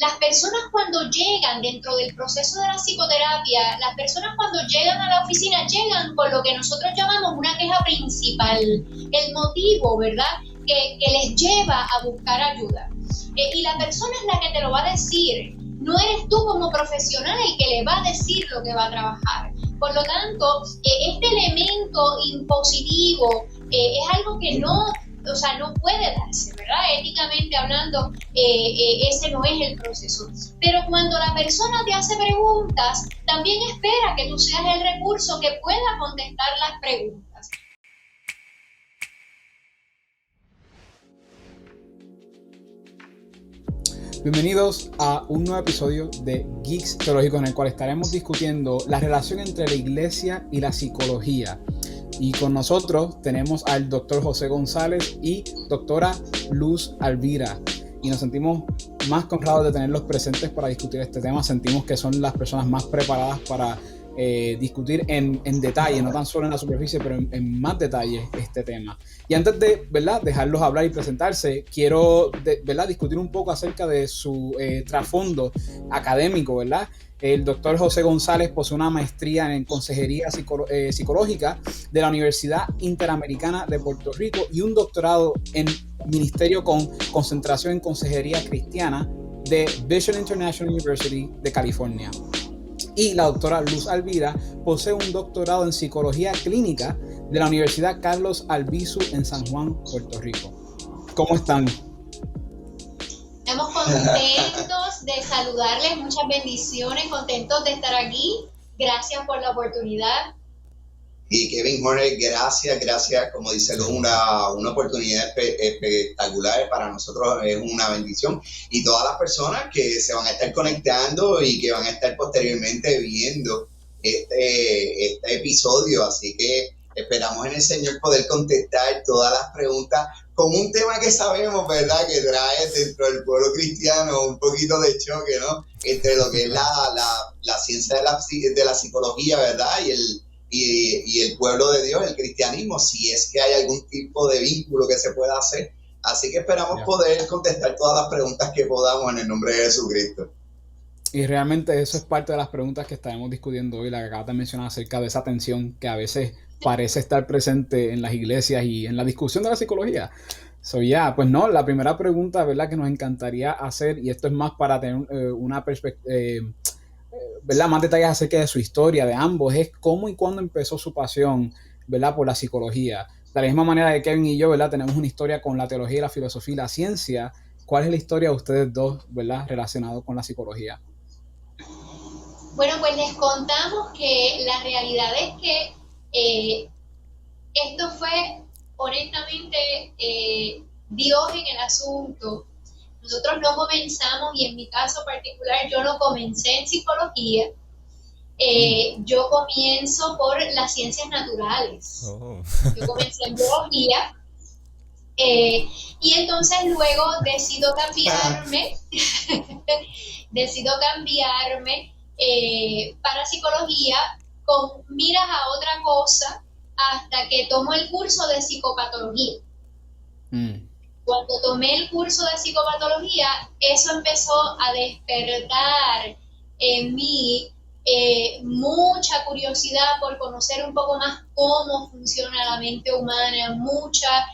las personas cuando llegan dentro del proceso de la psicoterapia, las personas cuando llegan a la oficina llegan con lo que nosotros llamamos una queja principal, el motivo, ¿verdad?, que les lleva a buscar ayuda. Y la persona es la que te lo va a decir, no eres tú como profesional el que le va a decir lo que va a trabajar. Por lo tanto, este elemento impositivo es algo que no puede darse, ¿verdad? Éticamente hablando, ese no es el proceso. Pero cuando la persona te hace preguntas, también espera que tú seas el recurso que pueda contestar las preguntas. Bienvenidos a un nuevo episodio de Geeks Teológicos, en el cual estaremos discutiendo la relación entre la iglesia y la psicología. Y con nosotros tenemos al doctor José González y doctora Luz Alvira. Y nos sentimos más que honrados de tenerlos presentes para discutir este tema. Sentimos que son las personas más preparadas para discutir en detalle, no tan solo en la superficie, pero en más detalle este tema. Y antes de, ¿verdad?, dejarlos hablar y presentarse, quiero, ¿verdad?, discutir un poco acerca de su trasfondo académico, ¿verdad? El doctor José González posee una maestría en consejería psicológica de la Universidad Interamericana de Puerto Rico y un doctorado en ministerio con concentración en consejería cristiana de Vision International University de California. Y la doctora Luz Alvira posee un doctorado en psicología clínica de la Universidad Carlos Albizu en San Juan, Puerto Rico. ¿Cómo están? Estamos contentos de saludarles, muchas bendiciones, contentos de estar aquí. Gracias por la oportunidad. Y Kevin Horner, gracias, como dice Luz, una oportunidad espectacular para nosotros, es una bendición. Y todas las personas que se van a estar conectando y que van a estar posteriormente viendo este episodio, así que esperamos en el Señor poder contestar todas las preguntas con un tema que sabemos, ¿verdad?, que trae dentro del pueblo cristiano un poquito de choque, ¿no?, entre lo que es la ciencia de la psicología, ¿verdad?, y el pueblo de Dios, el cristianismo, si es que hay algún tipo de vínculo que se pueda hacer. Así que esperamos poder contestar todas las preguntas que podamos en el nombre de Jesucristo. Y realmente eso es parte de las preguntas que estaremos discutiendo hoy, la que acabas de mencionar acerca de esa tensión que a veces parece estar presente en las iglesias y en la discusión de la psicología. Pues no, la primera pregunta, ¿verdad?, que nos encantaría hacer, y esto es más para tener una perspectiva, ¿verdad?, más detalles acerca de su historia de ambos, es cómo y cuándo empezó su pasión, ¿verdad?, por la psicología. De la misma manera que Kevin y yo, ¿verdad?, tenemos una historia con la teología, la filosofía y la ciencia. ¿Cuál es la historia de ustedes dos, ¿verdad?, relacionado con la psicología? Bueno, pues les contamos que la realidad es que esto fue honestamente Dios en el asunto. Nosotros no comenzamos, y en mi caso particular yo no comencé en psicología, yo comienzo por las ciencias naturales. Yo comencé en biología, y entonces luego decido cambiarme para psicología con miras a otra cosa hasta que tomo el curso de psicopatología. Cuando tomé el curso de psicopatología, eso empezó a despertar en mí mucha curiosidad por conocer un poco más cómo funciona la mente humana, mucha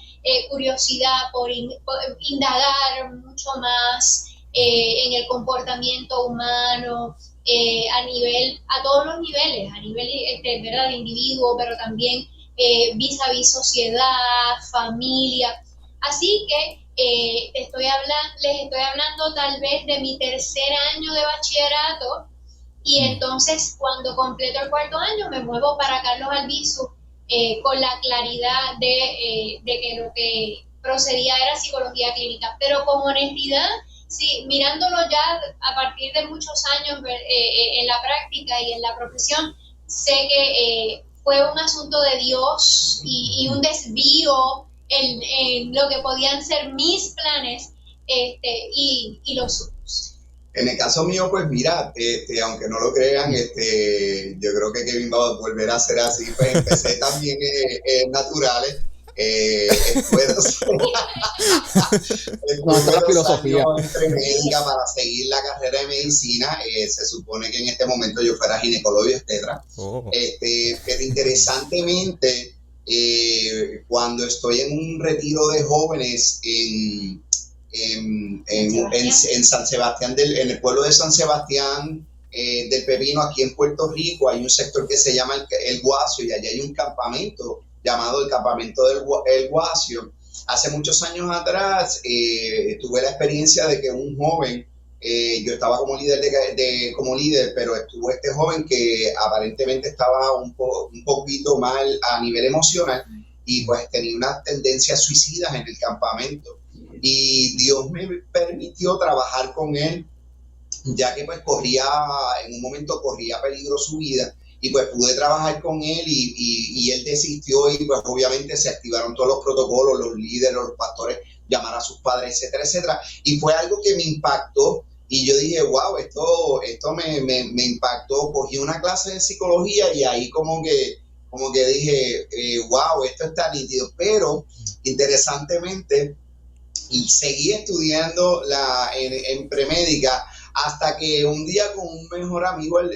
curiosidad por indagar mucho más en el comportamiento humano, a todos los niveles, a nivel ¿verdad?, de individuo, pero también vis-a-vis sociedad, familia. Así que les estoy hablando tal vez de mi tercer año de bachillerato, y entonces cuando completo el cuarto año me muevo para Carlos Albizu con la claridad de que lo que procedía era psicología clínica, pero con honestidad, sí, mirándolo ya a partir de muchos años en la práctica y en la profesión, sé que fue un asunto de Dios y un desvío en lo que podían ser mis planes y los suyos. En el caso mío, pues mira, aunque no lo crean, yo creo que Kevin va a volver a ser así, pues empecé también en naturales, Estuve dos años en premédica para seguir la carrera de medicina. Se supone que en este momento yo fuera ginecólogo y obstetra. Pero interesantemente, cuando estoy en un retiro de jóvenes en San Sebastián, en el pueblo de San Sebastián del Pepino, aquí en Puerto Rico, hay un sector que se llama el Guasio, y allí hay un campamento llamado el Campamento del Guasio. Hace muchos años atrás tuve la experiencia de que un joven, yo estaba como líder, pero estuvo este joven que aparentemente estaba un poquito mal a nivel emocional y pues tenía unas tendencias suicidas en el campamento. Y Dios me permitió trabajar con él, ya que pues en un momento corría peligro su vida, y pues pude trabajar con él y él desistió, y pues obviamente se activaron todos los protocolos, los líderes, los pastores, llamar a sus padres, etcétera, etcétera. Y fue algo que me impactó y yo dije, wow, esto me impactó. Cogí una clase de psicología y ahí como que dije, wow, esto está nítido. Pero interesantemente, y seguí estudiando en premédica, hasta que un día con un mejor amigo, él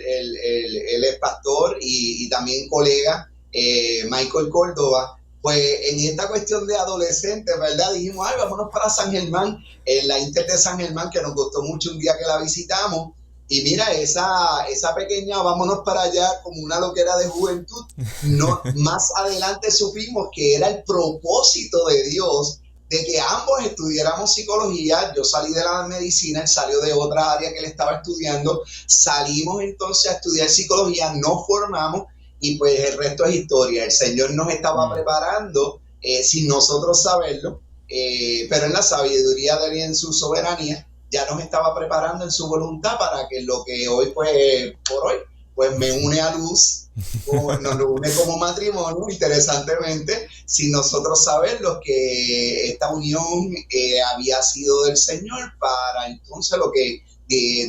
es pastor y también colega, Michael Córdoba, pues en esta cuestión de adolescentes, ¿verdad? Dijimos, vámonos para San Germán, en la Inter de San Germán, que nos costó mucho un día que la visitamos. Y mira, esa pequeña, vámonos para allá, como una loquera de juventud. No, más adelante supimos que era el propósito de Dios de que ambos estudiáramos psicología. Yo salí de la medicina, él salió de otra área que él estaba estudiando. Salimos entonces a estudiar psicología, nos formamos y pues el resto es historia. El Señor nos estaba preparando sin nosotros saberlo, pero en la sabiduría de Él y en su soberanía ya nos estaba preparando en su voluntad para que lo que hoy, pues por hoy, pues me une a Luz, nos une como matrimonio, interesantemente, sin nosotros saberlo, que esta unión había sido del Señor para entonces lo que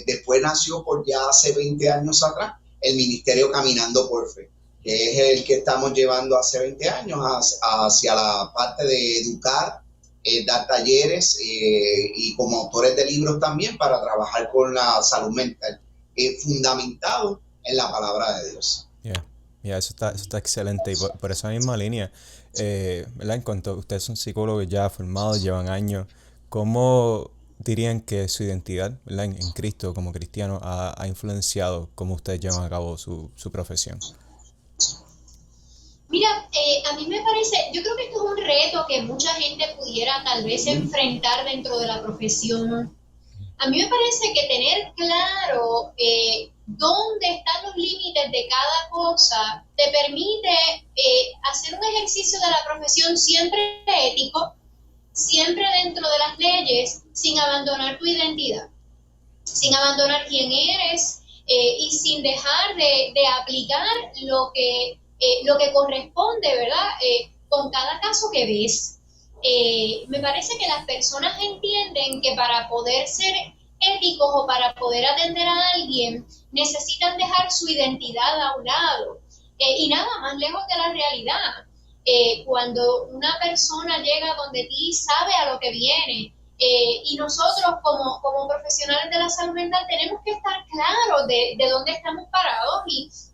después nació por ya hace 20 años atrás, el Ministerio Caminando por Fe, que es el que estamos llevando hace 20 años hacia la parte de educar, dar talleres y como autores de libros también para trabajar con la salud mental, fundamentado en la palabra de Dios. Eso está excelente, y por esa misma línea, ¿verdad? En cuanto a ustedes son psicólogos ya formados, llevan años, ¿cómo dirían que su identidad, ¿verdad? en Cristo como cristiano ha influenciado cómo ustedes llevan a cabo su profesión? Mira, a mí me parece, yo creo que esto es un reto que mucha gente pudiera tal vez enfrentar dentro de la profesión. A mí me parece que tener claro dónde están los límites de cada cosa te permite hacer un ejercicio de la profesión siempre ético, siempre dentro de las leyes, sin abandonar tu identidad, sin abandonar quién eres y sin dejar de aplicar lo que corresponde, ¿verdad? Con cada caso que ves. Me parece que las personas entienden que para poder ser éticos o para poder atender a alguien necesitan dejar su identidad a un lado y nada más lejos de la realidad. Cuando una persona llega donde ti, sabe a lo que viene, y nosotros como profesionales de la salud mental tenemos que estar claros de dónde estamos parados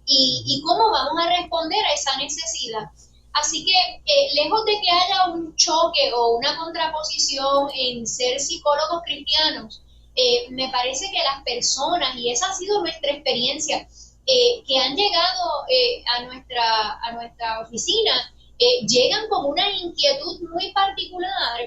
y cómo vamos a responder a esa necesidad. Así que lejos de que haya un choque o una contraposición en ser psicólogos cristianos, me parece que las personas, y esa ha sido nuestra experiencia, que han llegado a nuestra oficina, llegan con una inquietud muy particular,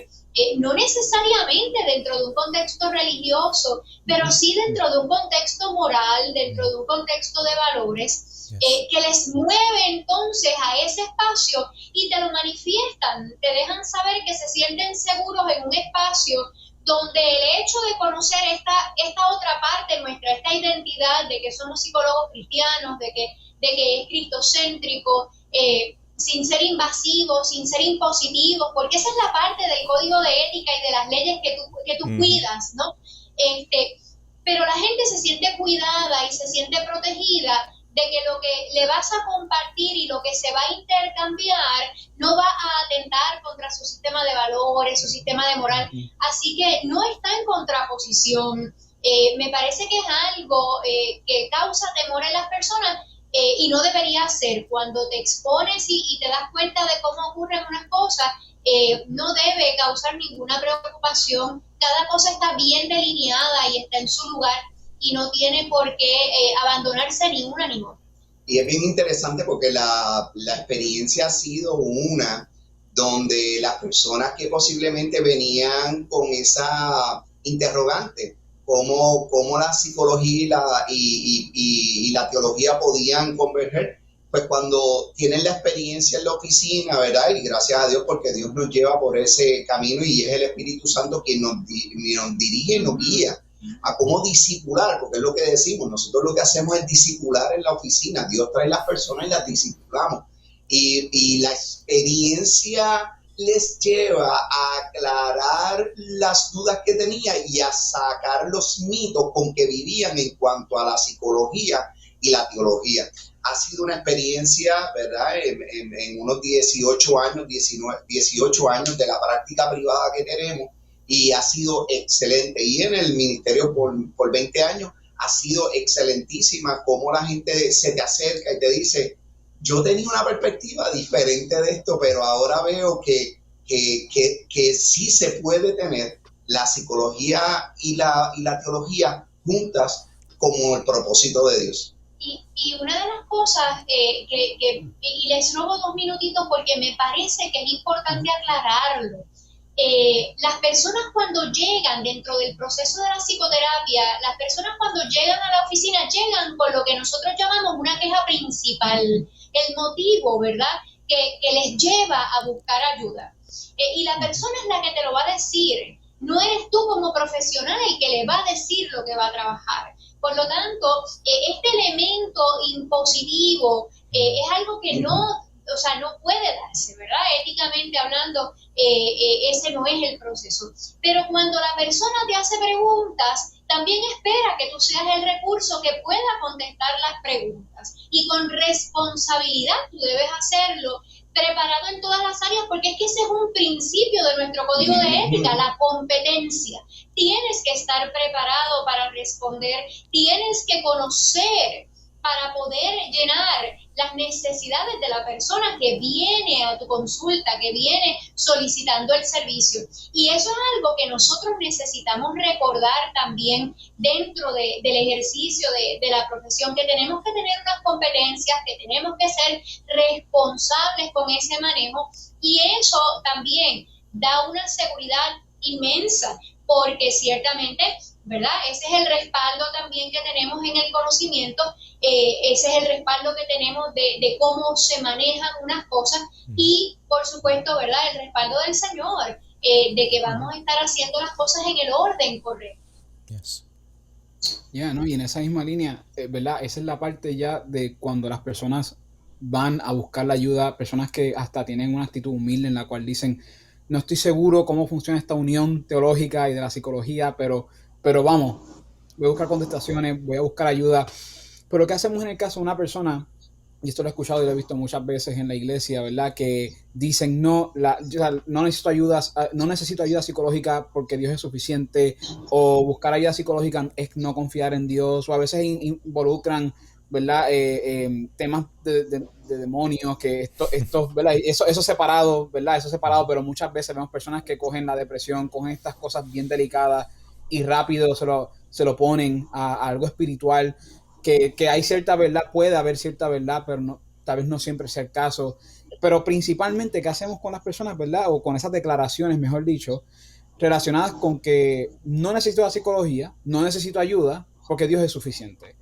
no necesariamente dentro de un contexto religioso, pero sí dentro de un contexto moral, dentro de un contexto de valores, que les mueve entonces a ese espacio y te lo manifiestan, te dejan saber que se sienten seguros en un espacio donde el hecho de conocer esta otra parte nuestra, esta identidad de que somos psicólogos cristianos, de que es cristocéntrico, sin ser invasivos, sin ser impositivos, porque esa es la parte del código de ética y de las leyes que tú cuidas, ¿no? Pero la gente se siente cuidada y se siente protegida de que lo que le vas a compartir y lo que se va a intercambiar no va a atentar contra su sistema de valores, su sistema de moral. Así que no está en contraposición. Me parece que es algo que causa temor en las personas y no debería ser. Cuando te expones y te das cuenta de cómo ocurren unas cosas, no debe causar ninguna preocupación. Cada cosa está bien delineada y está en su lugar y no tiene por qué abandonarse ni una ni otra. Y es bien interesante porque la experiencia ha sido una donde las personas que posiblemente venían con esa interrogante, cómo la psicología y la teología podían converger, pues cuando tienen la experiencia en la oficina, ¿verdad? Y gracias a Dios porque Dios nos lleva por ese camino y es el Espíritu Santo quien nos dirige y nos guía a cómo discipular, porque es lo que decimos, nosotros lo que hacemos es discipular en la oficina, Dios trae las personas y las discipulamos, y la experiencia les lleva a aclarar las dudas que tenía y a sacar los mitos con que vivían en cuanto a la psicología y la teología. Ha sido una experiencia, ¿verdad? En unos 18 años de la práctica privada que tenemos, y ha sido excelente. Y en el ministerio por 20 años ha sido excelentísima, cómo la gente se te acerca y te dice, yo tenía una perspectiva diferente de esto, pero ahora veo que sí se puede tener la psicología y la teología juntas como el propósito de Dios. Y una de las cosas y les robo 2 minutitos porque me parece que es importante aclararlo. Las personas cuando llegan dentro del proceso de la psicoterapia, las personas cuando llegan a la oficina llegan con lo que nosotros llamamos una queja principal, el motivo, ¿verdad?, que les lleva a buscar ayuda. Y la persona es la que te lo va a decir, no eres tú como profesional el que le va a decir lo que va a trabajar. Por lo tanto, este elemento impositivo es algo que no puede darse, ¿verdad? Éticamente hablando, ese no es el proceso. Pero cuando la persona te hace preguntas, también espera que tú seas el recurso que pueda contestar las preguntas. Y con responsabilidad tú debes hacerlo, preparado en todas las áreas, porque es que ese es un principio de nuestro código de ética, la competencia. Tienes que estar preparado para responder, tienes que conocer para poder llenar las necesidades de la persona que viene a tu consulta, que viene solicitando el servicio. Y eso es algo que nosotros necesitamos recordar también dentro del ejercicio de la profesión, que tenemos que tener unas competencias, que tenemos que ser responsables con ese manejo, y eso también da una seguridad inmensa, porque ciertamente, ¿verdad? Ese es el respaldo también que tenemos en el conocimiento, ese es el respaldo que tenemos de cómo se manejan unas cosas y, por supuesto, ¿verdad? El respaldo del Señor, de que vamos a estar haciendo las cosas en el orden correcto. Yes. ¿No? Y en esa misma línea, ¿verdad? Esa es la parte ya de cuando las personas van a buscar la ayuda, personas que hasta tienen una actitud humilde en la cual dicen, no estoy seguro cómo funciona esta unión teológica y de la psicología, pero vamos, voy a buscar contestaciones, voy a buscar ayuda. Pero ¿qué hacemos en el caso de una persona, y esto lo he escuchado y lo he visto muchas veces en la iglesia, ¿verdad?, que dicen, no necesito ayuda psicológica porque Dios es suficiente, o buscar ayuda psicológica es no confiar en Dios, o a veces involucran, ¿verdad?, temas de demonios, que esto, ¿verdad?, eso separado, ¿verdad?, eso separado, pero muchas veces vemos personas que cogen la depresión, cogen estas cosas bien delicadas y rápido se lo ponen a algo espiritual, que hay cierta verdad, puede haber cierta verdad, pero no, tal vez no siempre sea el caso. Pero principalmente, ¿qué hacemos con las personas, verdad? O con esas declaraciones, mejor dicho, relacionadas con que no necesito la psicología, no necesito ayuda, porque Dios es suficiente.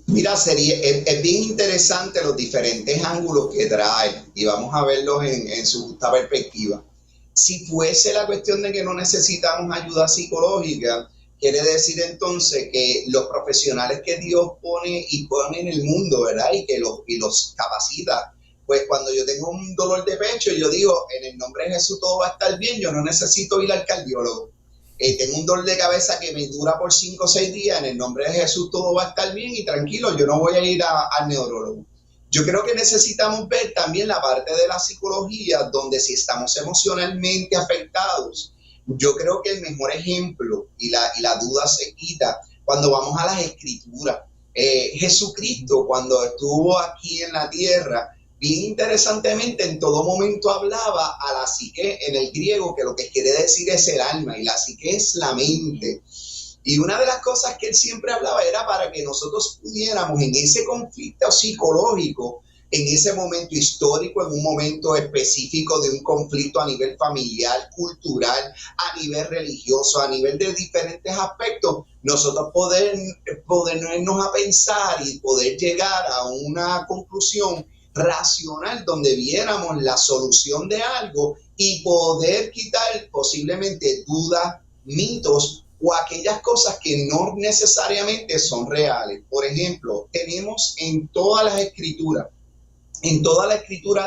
Mira, es bien interesante los diferentes ángulos que trae, y vamos a verlos en su justa perspectiva. Si fuese la cuestión de que no necesitamos ayuda psicológica, quiere decir entonces que los profesionales que Dios pone en el mundo, ¿verdad?, y los capacita, pues cuando yo tengo un dolor de pecho, yo digo, en el nombre de Jesús todo va a estar bien, yo no necesito ir al cardiólogo. tengo un dolor de cabeza que me dura por 5 o 6 días, en el nombre de Jesús todo va a estar bien y tranquilo, yo no voy a ir al neurólogo. Yo creo que necesitamos ver también la parte de la psicología, donde si estamos emocionalmente afectados, yo creo que el mejor ejemplo y la duda se quita cuando vamos a las escrituras. Jesucristo, cuando estuvo aquí en la tierra, bien interesantemente, en todo momento hablaba a la psique, en el griego, que lo que quiere decir es el alma, y la psique es la mente. Y una de las cosas que él siempre hablaba era para que nosotros pudiéramos en ese conflicto psicológico, en ese momento histórico, en un momento específico de un conflicto a nivel familiar, cultural, a nivel religioso, a nivel de diferentes aspectos, nosotros podernos a pensar y poder llegar a una conclusión racional donde viéramos la solución de algo y poder quitar posiblemente dudas, mitos o aquellas cosas que no necesariamente son reales. Por ejemplo, tenemos en todas las escrituras,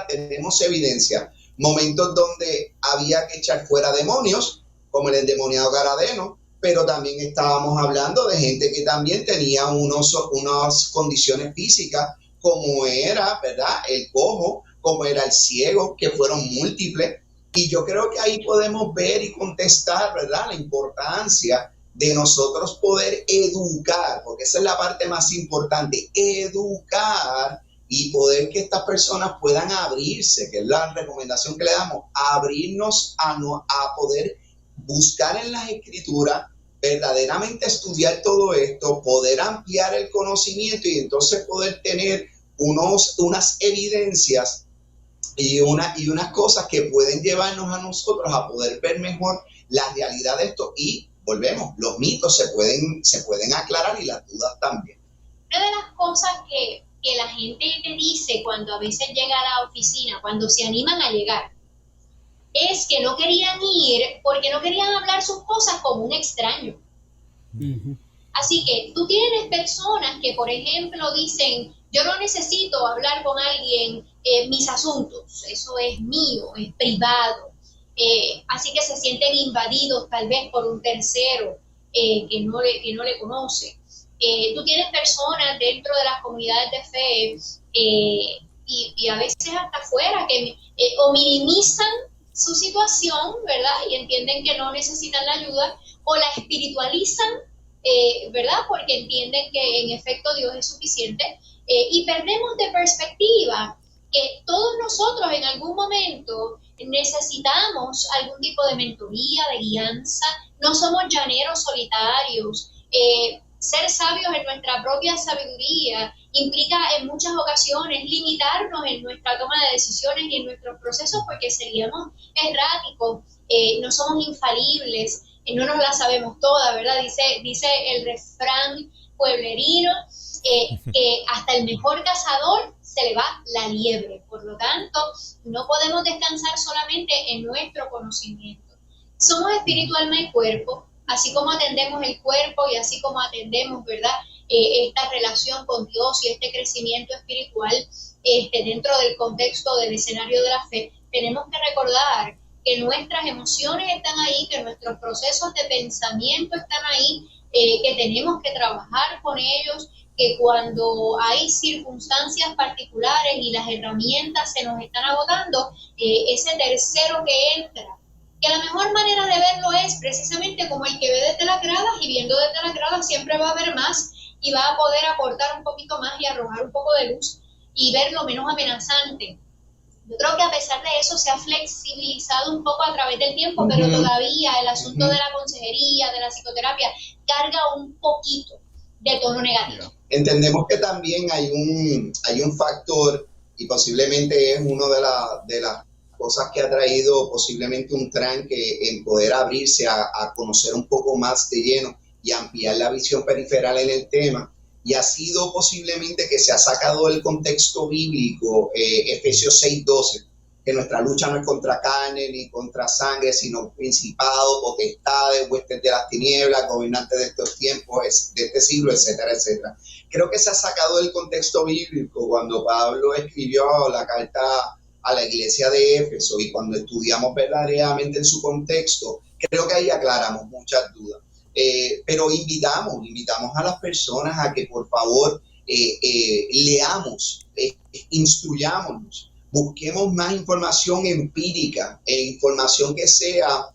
tenemos evidencia, momentos donde había que echar fuera demonios, como el endemoniado Garadeno, pero también estábamos hablando de gente que también tenía unas condiciones físicas, como era, ¿verdad?, el cojo, como era el ciego, que fueron múltiples. Y yo creo que ahí podemos ver y contestar, ¿verdad?, la importancia de nosotros poder educar, porque esa es la parte más importante, educar y poder que estas personas puedan abrirse, que es la recomendación que le damos, abrirnos a poder buscar en las escrituras, verdaderamente estudiar todo esto, poder ampliar el conocimiento y entonces poder tener unas evidencias y unas cosas que pueden llevarnos a nosotros a poder ver mejor la realidad de esto. Y volvemos, los mitos se pueden aclarar y las dudas también. Una de las cosas que la gente te dice cuando a veces llega a la oficina, cuando se animan a llegar, es que no querían ir porque no querían hablar sus cosas con un extraño. Uh-huh. Así que tú tienes personas que, por ejemplo, dicen, yo no necesito hablar con alguien mis asuntos, eso es mío, es privado. Así que se sienten invadidos tal vez por un tercero que no le conoce. Tú tienes personas dentro de las comunidades de fe y a veces hasta afuera que o minimizan su situación, ¿verdad? Y entienden que no necesitan la ayuda, o la espiritualizan, ¿verdad? Porque entienden que en efecto Dios es suficiente, y perdemos de perspectiva que todos nosotros en algún momento necesitamos algún tipo de mentoría, de guianza, no somos llaneros solitarios. Ser sabios en nuestra propia sabiduría implica en muchas ocasiones limitarnos en nuestra toma de decisiones y en nuestros procesos porque seríamos erráticos, no somos infalibles, no nos la sabemos toda, ¿verdad? Dice el refrán pueblerino que hasta el mejor cazador se le va la liebre. Por lo tanto, no podemos descansar solamente en nuestro conocimiento. Somos espíritu, alma y cuerpo. Así como atendemos el cuerpo y así como atendemos, ¿verdad?, esta relación con Dios y este crecimiento espiritual dentro del contexto del escenario de la fe, tenemos que recordar que nuestras emociones están ahí, que nuestros procesos de pensamiento están ahí, que tenemos que trabajar con ellos, que cuando hay circunstancias particulares y las herramientas se nos están agotando, ese tercero que entra, que la mejor manera de verlo es precisamente como el que ve desde las gradas, y viendo desde las gradas siempre va a ver más y va a poder aportar un poquito más y arrojar un poco de luz y verlo menos amenazante. Yo creo que a pesar de eso se ha flexibilizado un poco a través del tiempo, pero todavía el asunto de la consejería, de la psicoterapia, carga un poquito de tono negativo. Entendemos que también hay un factor, y posiblemente es uno de las cosas que ha traído posiblemente un tranque en poder abrirse a conocer un poco más de lleno y ampliar la visión periferal en el tema, y ha sido posiblemente que se ha sacado del contexto bíblico Efesios 6:12, que nuestra lucha no es contra carne ni contra sangre, sino principados, potestades, huestes de las tinieblas, gobernantes de estos tiempos, de este siglo, etcétera, etcétera. Creo que se ha sacado del contexto bíblico cuando Pablo escribió la carta a la iglesia de Éfeso, y cuando estudiamos verdaderamente en su contexto, creo que ahí aclaramos muchas dudas. Pero invitamos a las personas a que por favor leamos, instruyámonos, busquemos más información empírica, información que sea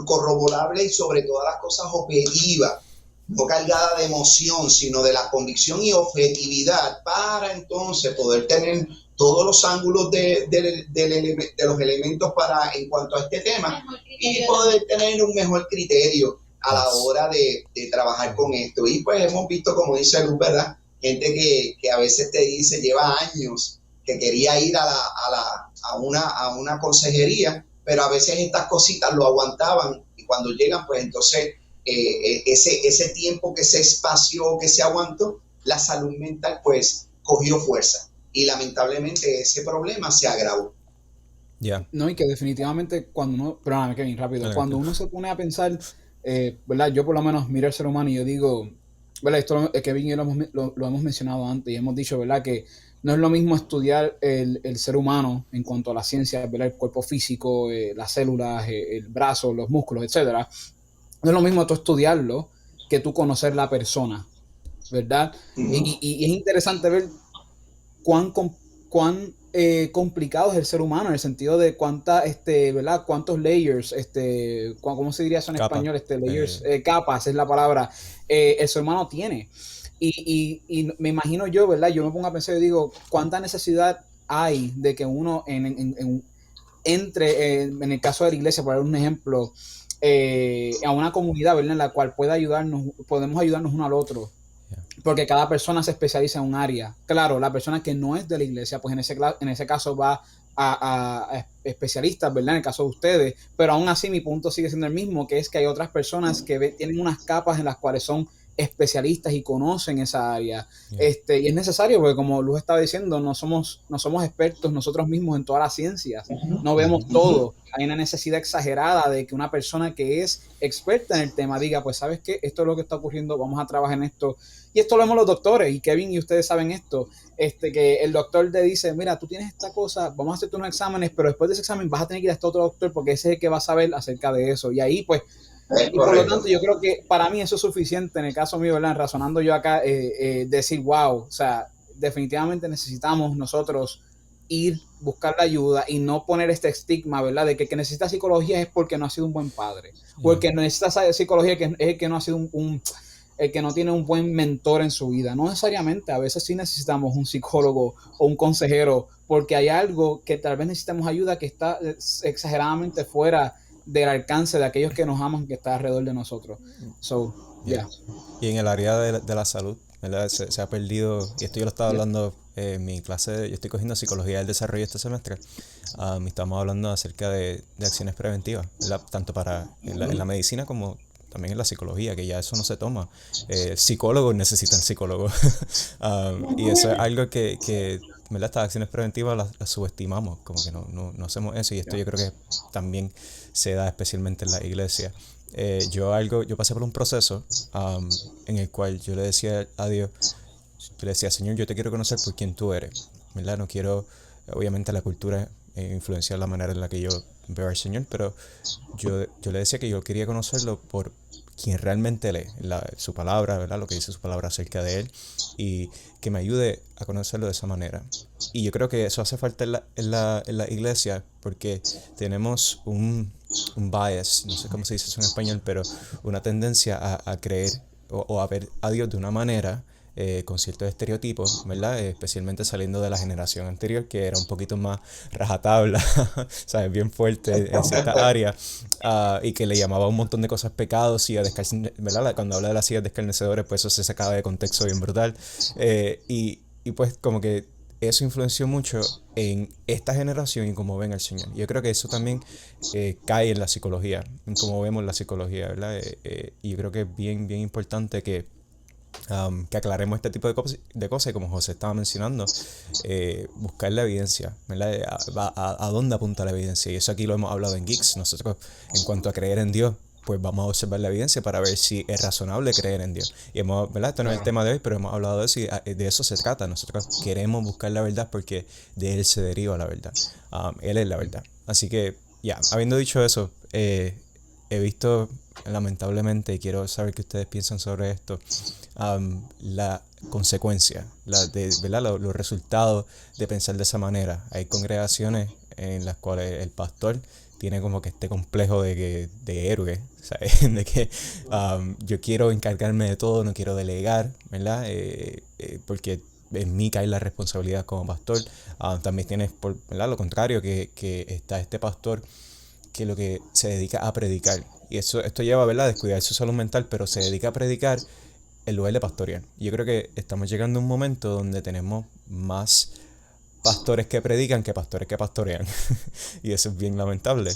corroborable y sobre todas las cosas objetiva, no cargada de emoción, sino de la convicción y objetividad, para entonces poder tener todos los ángulos de los elementos para en cuanto a este tema y poder tener un mejor criterio a la hora de trabajar con esto. Y pues hemos visto, como dice Luz, ¿verdad? Gente que a veces te dice, lleva años que quería ir a una consejería, pero a veces estas cositas lo aguantaban y cuando llegan, pues entonces ese tiempo que se espació, que se aguantó, la salud mental pues cogió fuerza y lamentablemente ese problema se agravó. Ya. No, y que definitivamente cuando uno, perdóname Kevin, rápido, cuando uno se pone a pensar, ¿verdad? Yo por lo menos miro al ser humano y yo digo, ¿verdad? Esto Kevin y yo lo hemos mencionado antes y hemos dicho, ¿verdad? Que no es lo mismo estudiar el ser humano en cuanto a la ciencia, ¿verdad? El cuerpo físico, las células, el brazo, los músculos, etcétera. No es lo mismo tú estudiarlo que tú conocer la persona, ¿verdad? Y es interesante ver cuán complicado es el ser humano en el sentido de ¿verdad? Cuántos layers, ¿cómo se diría eso en español? Layers, capas es la palabra, el ser humano tiene. Y me imagino yo, ¿verdad? Yo me pongo a pensar y digo, ¿cuánta necesidad hay de que uno entre, en el caso de la iglesia, por dar un ejemplo, a una comunidad, ¿verdad? En la cual podemos ayudarnos uno al otro? Porque cada persona se especializa en un área. Claro, la persona que no es de la iglesia, pues en ese caso va a especialistas, ¿verdad? En el caso de ustedes. Pero aún así mi punto sigue siendo el mismo, que es que hay otras personas que tienen unas capas en las cuales son especialistas y conocen esa área. Y es necesario porque, como Luz estaba diciendo, no somos expertos nosotros mismos en todas las ciencias. No vemos todo. Hay una necesidad exagerada de que una persona que es experta en el tema diga, pues, ¿sabes qué? Esto es lo que está ocurriendo, vamos a trabajar en esto. Y esto lo vemos los doctores, y Kevin y ustedes saben esto, que el doctor te dice, mira, tú tienes esta cosa, vamos a hacerte unos exámenes, pero después de ese examen vas a tener que ir a este otro doctor porque ese es el que va a saber acerca de eso. Y ahí, pues, y por lo tanto, yo creo que para mí eso es suficiente en el caso mío, ¿verdad? Razonando yo acá, decir, wow, o sea, definitivamente necesitamos nosotros ir, buscar la ayuda y no poner este estigma, ¿verdad? De que el que necesita psicología es porque no ha sido un buen padre, o el que necesita psicología es el que no ha sido el que no tiene un buen mentor en su vida. No necesariamente, a veces sí necesitamos un psicólogo o un consejero, porque hay algo que tal vez necesitamos ayuda que está exageradamente fuera del alcance de aquellos que nos aman, que está alrededor de nosotros. So, yeah. Y en el área de la salud, ¿verdad? Se ha perdido, y esto yo lo estaba hablando en mi clase, yo estoy cogiendo psicología del desarrollo este semestre, y estamos hablando acerca de acciones preventivas, ¿verdad? Tanto en la medicina como también en la psicología, que ya eso no se toma. Psicólogos necesitan psicólogos. Y eso es algo que ¿verdad? Estas acciones preventivas las subestimamos, como que no hacemos eso, y esto yo creo que también se da especialmente en la iglesia. Yo pasé por un proceso en el cual yo le decía a Dios, yo le decía, Señor, yo te quiero conocer por quien tú eres, ¿verdad? No quiero, obviamente la cultura influenciar la manera en la que yo veo al Señor, pero yo le decía que yo quería conocerlo por quien realmente lee su palabra, ¿verdad? Lo que dice su palabra acerca de él, y que me ayude a conocerlo de esa manera. Y yo creo que eso hace falta en la iglesia, porque tenemos un bias, no sé cómo se dice eso en español, pero una tendencia a creer o a ver a Dios de una manera, con ciertos estereotipos, ¿verdad? Especialmente saliendo de la generación anterior, que era un poquito más rajatabla, ¿sabes? Bien fuerte en ciertas áreas, y que le llamaba un montón de cosas pecados, y ¿verdad? Cuando habla de las sillas de escarnecedores, pues eso se sacaba de contexto bien brutal, y pues como que eso influenció mucho en esta generación y cómo ven al Señor. Yo creo que eso también cae en la psicología, en cómo vemos la psicología, ¿verdad? Y yo creo que es bien, bien importante que aclaremos este tipo de cosas, y como José estaba mencionando, buscar la evidencia, ¿verdad? ¿A dónde apunta la evidencia? Y eso aquí lo hemos hablado en Geeks. Nosotros, en cuanto a creer en Dios, pues vamos a observar la evidencia para ver si es razonable creer en Dios. Y ¿verdad? Esto no es el tema de hoy, pero hemos hablado de eso, y de eso se trata. Nosotros queremos buscar la verdad porque de Él se deriva la verdad. Él es la verdad. Así que, habiendo dicho eso, he visto, lamentablemente, y quiero saber qué ustedes piensan sobre esto, la consecuencia, ¿verdad? Los resultados de pensar de esa manera. Hay congregaciones en las cuales el pastor tiene como que este complejo de héroe, ¿sabes? De que yo quiero encargarme de todo, no quiero delegar, ¿verdad? Porque en mí cae la responsabilidad como pastor. También tienes, ¿verdad? Lo contrario, que está este pastor que lo que se dedica a predicar. Y esto lleva, ¿verdad?, a descuidar su salud mental, pero se dedica a predicar en lugar de pastorear. Y yo creo que estamos llegando a un momento donde tenemos más pastores que predican que pastores que pastorean. Y eso es bien lamentable,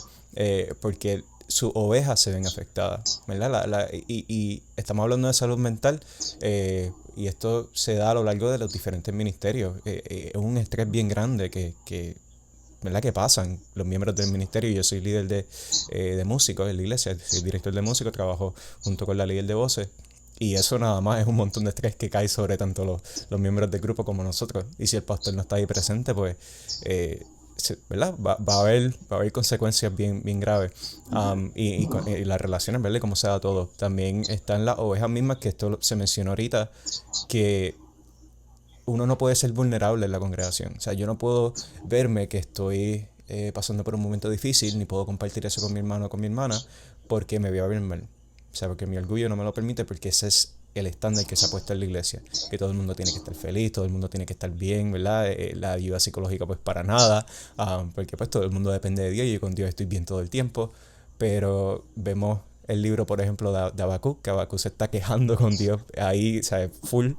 porque sus ovejas se ven afectadas, ¿verdad? Y estamos hablando de salud mental, y esto se da a lo largo de los diferentes ministerios. Es un estrés bien grande ¿verdad?, que pasan los miembros del ministerio. Yo soy líder de músicos en la iglesia, soy director de músicos, trabajo junto con la líder de voces. Y eso nada más es un montón de estrés que cae sobre tanto los miembros del grupo como nosotros. Y si el pastor no está ahí presente, pues, ¿verdad? Va a haber consecuencias bien graves. Y las relaciones, ¿verdad?, cómo se da todo. También están las ovejas mismas, que esto se mencionó ahorita, que uno no puede ser vulnerable en la congregación. O sea, yo no puedo verme que estoy pasando por un momento difícil, ni puedo compartir eso con mi hermano o con mi hermana, porque me voy a ver mal. O sea, porque mi orgullo no me lo permite, porque ese es el estándar que se ha puesto en la iglesia, que todo el mundo tiene que estar feliz, todo el mundo tiene que estar bien, ¿verdad? La ayuda psicológica pues para nada, porque pues todo el mundo depende de Dios y yo con Dios estoy bien todo el tiempo. Pero vemos el libro, por ejemplo, de Habacuc, que Habacuc se está quejando con Dios ahí, ¿sabes?, full,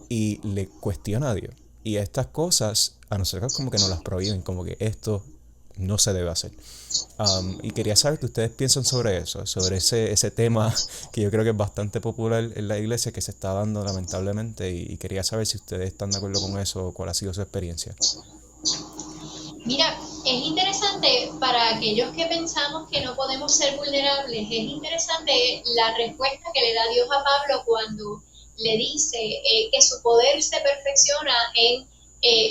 y le cuestiona a Dios. Y estas cosas a nosotros como que nos las prohíben, como que esto no se debe hacer. Y quería saber qué ustedes piensan sobre eso, sobre ese tema que yo creo que es bastante popular en la iglesia, que se está dando lamentablemente, y quería saber si ustedes están de acuerdo con eso o cuál ha sido su experiencia. Mira, es interesante para aquellos que pensamos que no podemos ser vulnerables, es interesante la respuesta que le da Dios a Pablo cuando le dice que su poder se perfecciona en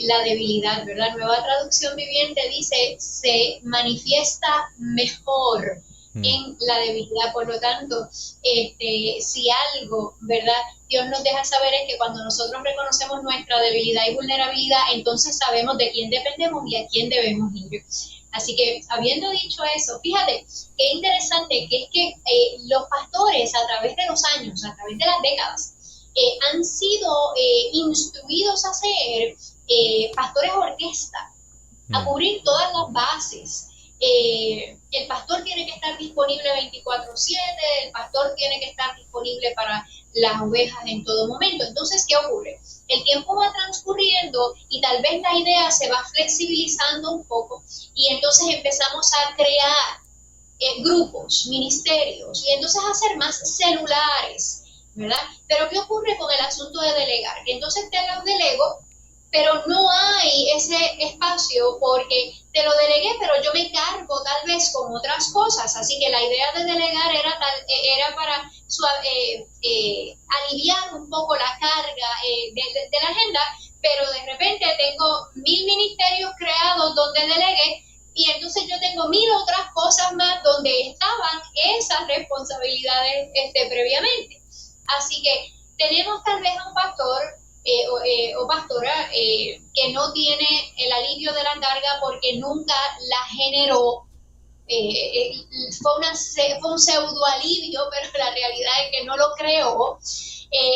la debilidad, ¿verdad? Nueva Traducción Viviente dice, se manifiesta mejor en la debilidad. Por lo tanto, si algo, ¿verdad?, Dios nos deja saber es que cuando nosotros reconocemos nuestra debilidad y vulnerabilidad, entonces sabemos de quién dependemos y a quién debemos ir. Así que, habiendo dicho eso, fíjate, qué interesante que es que los pastores a través de los años, a través de las décadas, han sido instruidos a ser pastores orquesta, a cubrir todas las bases. El pastor tiene que estar disponible 24/7, el pastor tiene que estar disponible para las ovejas en todo momento. Entonces, ¿qué ocurre? El tiempo va transcurriendo y tal vez la idea se va flexibilizando un poco y entonces empezamos a crear grupos, ministerios y entonces a hacer más celulares, ¿verdad? Pero ¿qué ocurre con el asunto de delegar? Que entonces te lo delego, pero no hay ese espacio porque te lo delegué, pero yo me cargo tal vez con otras cosas. Así que la idea de delegar era para aliviar un poco la carga de la agenda, pero de repente tengo 1000 ministerios creados donde delegué y entonces yo tengo 1000 otras cosas más donde estaban esas responsabilidades previamente. Así que tenemos tal vez a un pastor o pastora que no tiene el alivio de la carga porque nunca la generó. Fue un pseudo alivio, pero la realidad es que no lo creó.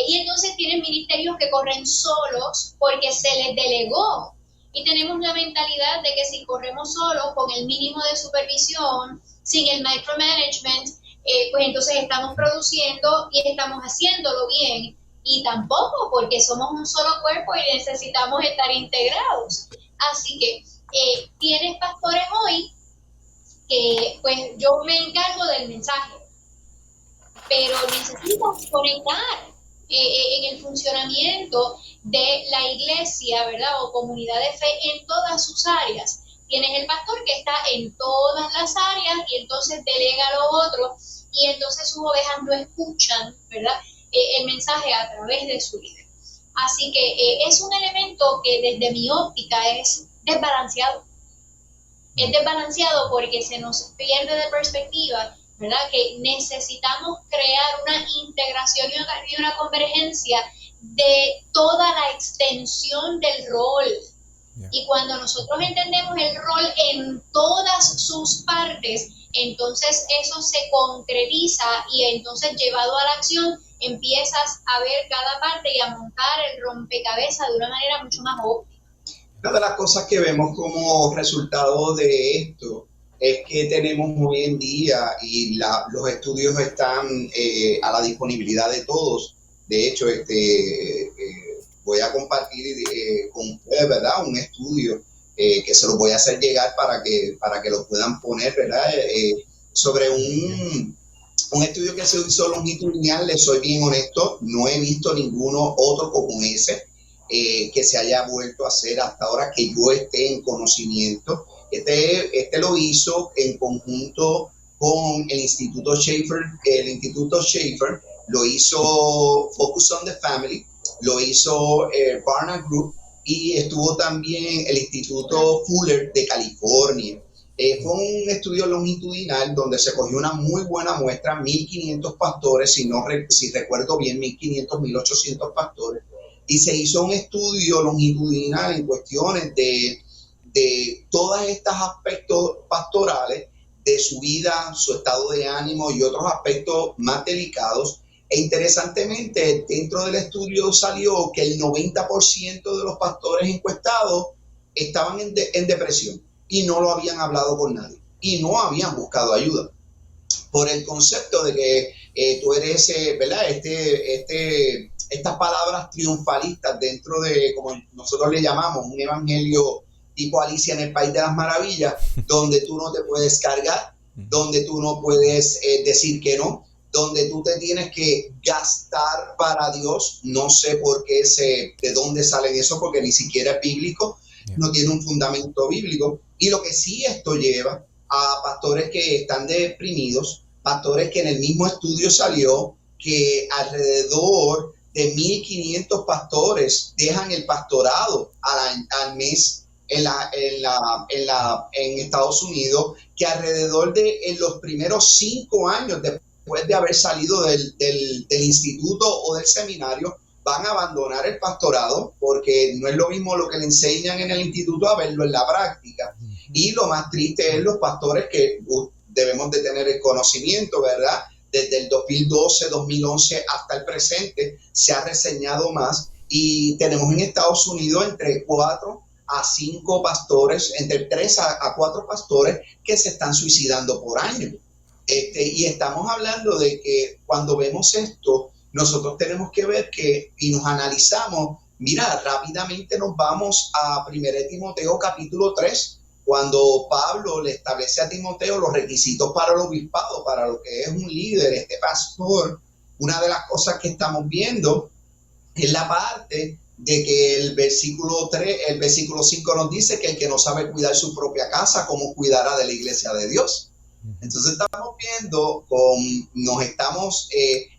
Y entonces tienen ministerios que corren solos porque se les delegó. Y tenemos la mentalidad de que si corremos solos, con el mínimo de supervisión, sin el micromanagement, pues entonces estamos produciendo y estamos haciéndolo bien. Y tampoco, porque somos un solo cuerpo y necesitamos estar integrados. Así que tienes pastores hoy que pues yo me encargo del mensaje, pero necesitas conectar en el funcionamiento de la iglesia, ¿verdad? O comunidad de fe en todas sus áreas. Tienes el pastor que está en todas las áreas y entonces delega a lo otro y entonces sus ovejas no escuchan, ¿verdad?, el mensaje a través de su líder. Así que es un elemento que desde mi óptica es desbalanceado. Es desbalanceado porque se nos pierde de perspectiva ¿verdad? Que necesitamos crear una integración y una convergencia de toda la extensión del rol. Yeah. Y cuando nosotros entendemos el rol en todas sus partes, entonces eso se concretiza y entonces llevado a la acción empiezas a ver cada parte y a montar el rompecabezas de una manera mucho más óptima. Una de las cosas que vemos como resultado de esto es que tenemos hoy en día, y los estudios están a la disponibilidad de todos. De hecho, voy a compartir con ustedes, ¿verdad?, un estudio que se los voy a hacer llegar para que lo puedan poner, ¿verdad?, sobre un estudio que se hizo longitudinal. Les soy bien honesto, no he visto ninguno otro como ese que se haya vuelto a hacer hasta ahora que yo esté en conocimiento. Este lo hizo en conjunto con el Instituto Schaeffer. El Instituto Schaeffer lo hizo Focus on the Family, lo hizo Barna Group, y estuvo también el Instituto Fuller de California. Fue un estudio longitudinal donde se cogió una muy buena muestra, 1.500 pastores, si recuerdo bien, 1.500, 1.800 pastores, y se hizo un estudio longitudinal en cuestiones de todos estos aspectos pastorales, de su vida, su estado de ánimo y otros aspectos más delicados. E interesantemente, dentro del estudio salió que el 90% de los pastores encuestados estaban en depresión y no lo habían hablado con nadie y no habían buscado ayuda. Por el concepto de que tú eres, ¿verdad?, estas palabras triunfalistas dentro de, como nosotros le llamamos, un evangelio tipo Alicia en el País de las Maravillas, donde tú no te puedes cargar, donde tú no puedes decir que no, donde tú te tienes que gastar para Dios. No sé por qué de dónde sale eso, porque ni siquiera es bíblico, no tiene un fundamento bíblico. Y lo que sí esto lleva a pastores que están deprimidos, pastores que en el mismo estudio salió que alrededor de 1.500 pastores dejan el pastorado al mes en Estados Unidos, que alrededor de en los primeros 5 años después de haber salido del instituto o del seminario, van a abandonar el pastorado, porque no es lo mismo lo que le enseñan en el instituto a verlo en la práctica. Y lo más triste es los pastores que debemos de tener el conocimiento, ¿verdad? Desde el 2012, 2011 hasta el presente se ha reseñado más, y tenemos en Estados Unidos entre 4 a 5 pastores, entre 3 a 4 pastores que se están suicidando por año. Y estamos hablando de que cuando vemos esto, nosotros tenemos que ver y nos analizamos. Mira, rápidamente nos vamos a 1 Timoteo capítulo 3, cuando Pablo le establece a Timoteo los requisitos para el obispado, para lo que es un líder, pastor. Una de las cosas que estamos viendo es la parte de que el versículo 5 nos dice que el que no sabe cuidar su propia casa, ¿cómo cuidará de la iglesia de Dios? Entonces estamos viendo,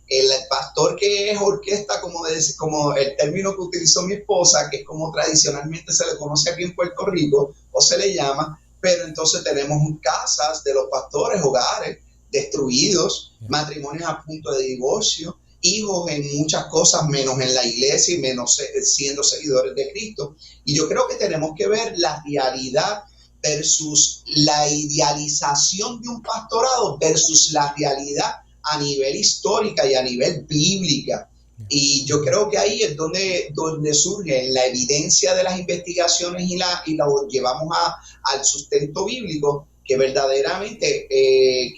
el pastor que es orquesta, como el término que utilizó mi esposa, que es como tradicionalmente se le conoce aquí en Puerto Rico, o se le llama, pero entonces tenemos casas de los pastores, hogares destruidos, matrimonios a punto de divorcio, hijos en muchas cosas, menos en la iglesia y menos siendo seguidores de Cristo. Y yo creo que tenemos que ver la realidad versus la idealización de un pastorado versus la realidad a nivel histórica y a nivel bíblica. Y yo creo que ahí es donde surge la evidencia de las investigaciones y la llevamos al sustento bíblico, que verdaderamente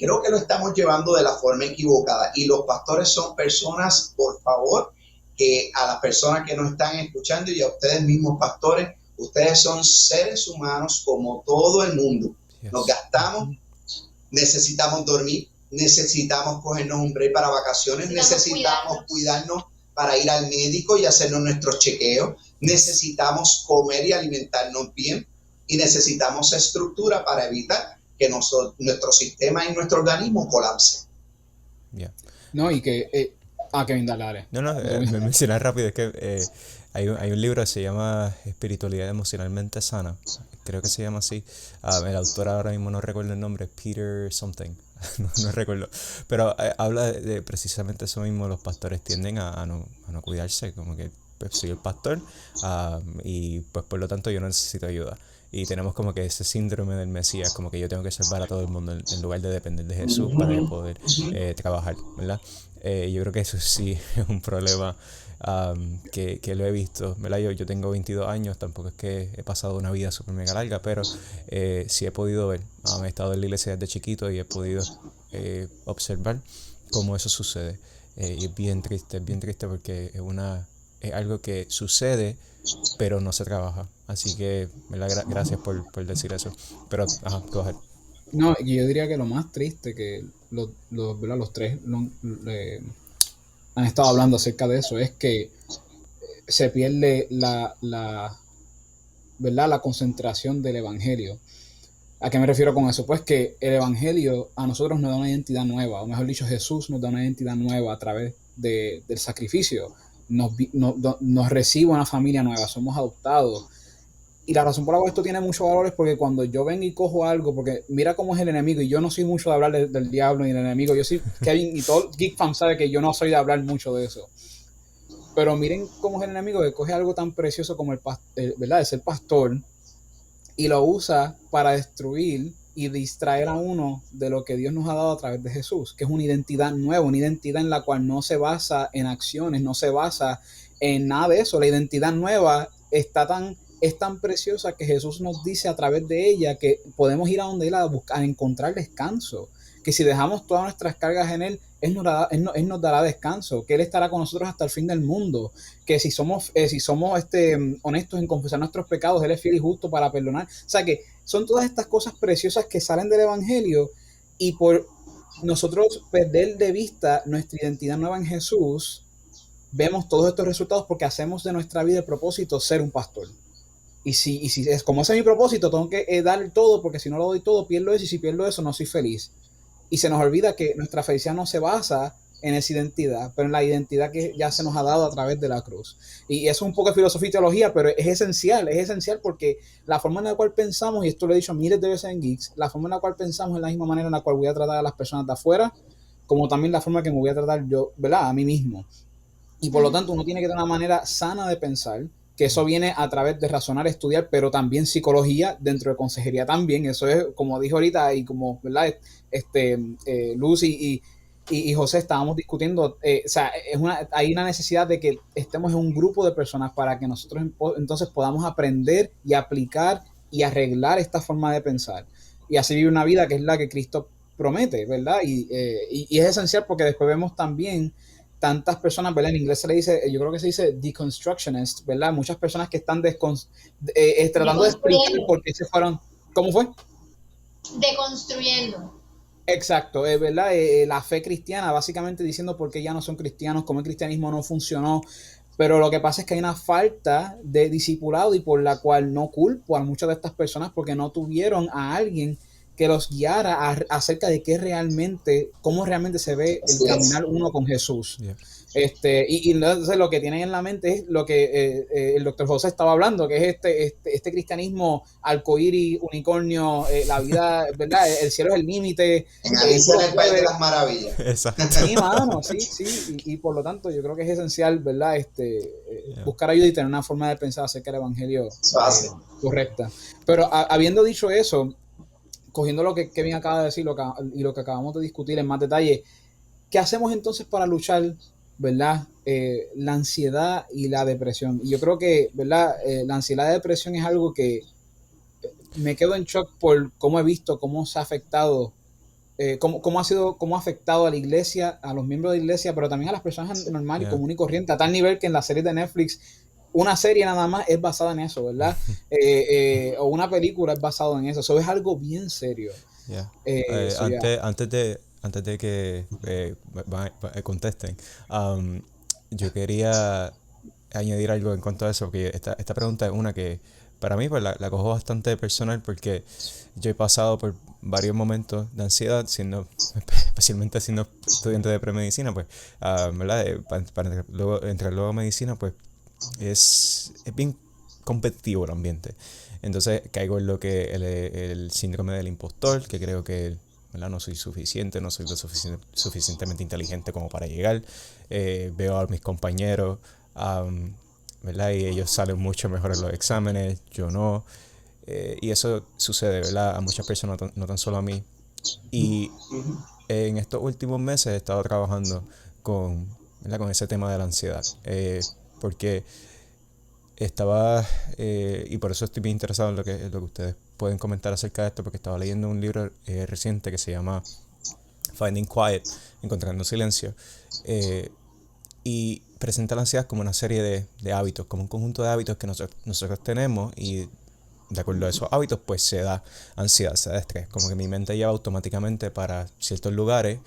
creo que lo estamos llevando de la forma equivocada. Y los pastores son personas, por favor, que a las personas que nos están escuchando y a ustedes mismos pastores, ustedes son seres humanos como todo el mundo. Nos gastamos, necesitamos dormir, necesitamos cogernos un break para vacaciones, necesitamos cuidarnos para ir al médico y hacernos nuestros chequeos, necesitamos comer y alimentarnos bien, y necesitamos estructura para evitar que nuestro sistema y nuestro organismo colapse. No, y que... Kevin, dale. No, mencionar rápido, es que hay un libro que se llama Espiritualidad Emocionalmente Sana, creo que se llama así. El autor ahora mismo no recuerdo el nombre, Peter something, no recuerdo. Pero habla de precisamente eso mismo, los pastores tienden a no cuidarse, como que pues, soy el pastor y pues por lo tanto yo no necesito ayuda. Y tenemos como que ese síndrome del Mesías, como que yo tengo que salvar a todo el mundo en lugar de depender de Jesús para yo poder trabajar, ¿verdad? Yo creo que eso sí es un problema que lo he visto, ¿verdad? Yo tengo 22 años, tampoco es que he pasado una vida súper mega larga, pero sí he podido ver, he estado en la iglesia desde chiquito y he podido observar cómo eso sucede. Y es bien triste porque es algo que sucede, pero no se trabaja. Así que, ¿verdad? Gracias por decir eso. Pero, go ahead. No, y yo diría que lo más triste que ¿verdad? Los tres han estado hablando acerca de eso es que se pierde ¿verdad? La concentración del evangelio. ¿A qué me refiero con eso? Pues que el evangelio a nosotros nos da una identidad nueva, o mejor dicho, Jesús nos da una identidad nueva a través del sacrificio. Nos recibe una familia nueva, somos adoptados. Y la razón por la cual esto tiene mucho valor es porque cuando yo vengo y cojo algo, porque mira cómo es el enemigo, y yo no soy mucho de hablar del diablo y del enemigo, yo soy Kevin, y todo Geek Fan sabe que yo no soy de hablar mucho de eso. Pero miren cómo es el enemigo que coge algo tan precioso como ¿verdad? De ser pastor, y lo usa para destruir y distraer a uno de lo que Dios nos ha dado a través de Jesús, que es una identidad nueva, una identidad en la cual no se basa en acciones, no se basa en nada de eso. La identidad nueva es tan preciosa que Jesús nos dice a través de ella que podemos ir a donde Él a buscar, a encontrar descanso, que si dejamos todas nuestras cargas en Él, Él nos dará descanso, que Él estará con nosotros hasta el fin del mundo, que si somos honestos en confesar nuestros pecados, Él es fiel y justo para perdonar. O sea que son todas estas cosas preciosas que salen del Evangelio, y por nosotros perder de vista nuestra identidad nueva en Jesús, vemos todos estos resultados porque hacemos de nuestra vida el propósito ser un pastor. Y si es como ese es mi propósito, tengo que dar todo, porque si no lo doy todo, pierdo eso, y si pierdo eso, no soy feliz. Y se nos olvida que nuestra felicidad no se basa en esa identidad, pero en la identidad que ya se nos ha dado a través de la cruz. Y eso es un poco de filosofía y teología, pero es esencial porque la forma en la cual pensamos, y esto lo he dicho miles de veces en Geeks, la forma en la cual pensamos es la misma manera en la cual voy a tratar a las personas de afuera, como también la forma que me voy a tratar yo, ¿verdad? A mí mismo. Y por lo tanto uno tiene que tener una manera sana de pensar, que eso viene a través de razonar, estudiar, pero también psicología, dentro de consejería también. Eso es, como dijo ahorita, y como, ¿verdad? Luz y José estábamos discutiendo, o sea, hay una necesidad de que estemos en un grupo de personas para que nosotros entonces podamos aprender y aplicar y arreglar esta forma de pensar. Y así vivir una vida que es la que Cristo promete, ¿verdad? Y es esencial porque después vemos también tantas personas, ¿verdad? En inglés se le dice, yo creo que se dice deconstructionist, ¿verdad? Muchas personas que están tratando de explicar por qué se fueron. ¿Cómo fue? Deconstruyendo. Exacto, ¿verdad? La fe cristiana, básicamente diciendo por qué ya no son cristianos, cómo el cristianismo no funcionó. Pero lo que pasa es que hay una falta de discipulado, y por la cual no culpo a muchas de estas personas porque no tuvieron a alguien que los guiara acerca de cómo realmente se ve el caminar uno con Jesús. Yeah. Y entonces lo que tienen en la mente es lo que el doctor José estaba hablando, que es este cristianismo arcoíris, unicornio, la vida, ¿verdad? El cielo es el límite. En Alicia en el País de las Maravillas. Exacto. Sí, mano, sí. Y por lo tanto yo creo que es esencial, ¿verdad? Buscar ayuda y tener una forma de pensar acerca del evangelio correcta. Pero habiendo dicho eso, cogiendo lo que Kevin acaba de decir y lo que acabamos de discutir en más detalle, ¿qué hacemos entonces para luchar, ¿verdad? La ansiedad y la depresión? Y yo creo que, ¿verdad? La ansiedad y la depresión es algo que me quedo en shock por cómo he visto cómo se ha afectado, cómo ha afectado a la iglesia, a los miembros de la iglesia, pero también a las personas normales y común y corriente, a tal nivel que en la serie de Netflix, una serie nada más es basada en eso, ¿verdad? O una película es basada en eso. Eso es algo bien serio. Yeah. Antes de que contesten, yo quería añadir algo en cuanto a eso, porque esta pregunta es una que para mí pues, la cojo bastante personal, porque yo he pasado por varios momentos de ansiedad, especialmente siendo estudiante de premedicina, pues, ¿verdad? Para entrar luego a medicina, pues es bien competitivo el ambiente. Entonces caigo en lo que el síndrome del impostor, que creo que, ¿verdad?, no soy suficiente, no soy suficientemente inteligente como para llegar. Veo a mis compañeros, ¿verdad?, y ellos salen mucho mejor en los exámenes, yo no. Y eso sucede, ¿verdad?, a muchas personas, no tan solo a mí. Y en estos últimos meses he estado trabajando con, ¿verdad?, con ese tema de la ansiedad. Porque estaba, y por eso estoy bien interesado en lo que ustedes pueden comentar acerca de esto, porque estaba leyendo un libro reciente que se llama Finding Quiet, Encontrando Silencio, y presenta la ansiedad como una serie de hábitos, como un conjunto de hábitos que nosotros tenemos, y de acuerdo a esos hábitos pues se da ansiedad, se da estrés, como que mi mente lleva automáticamente para ciertos lugares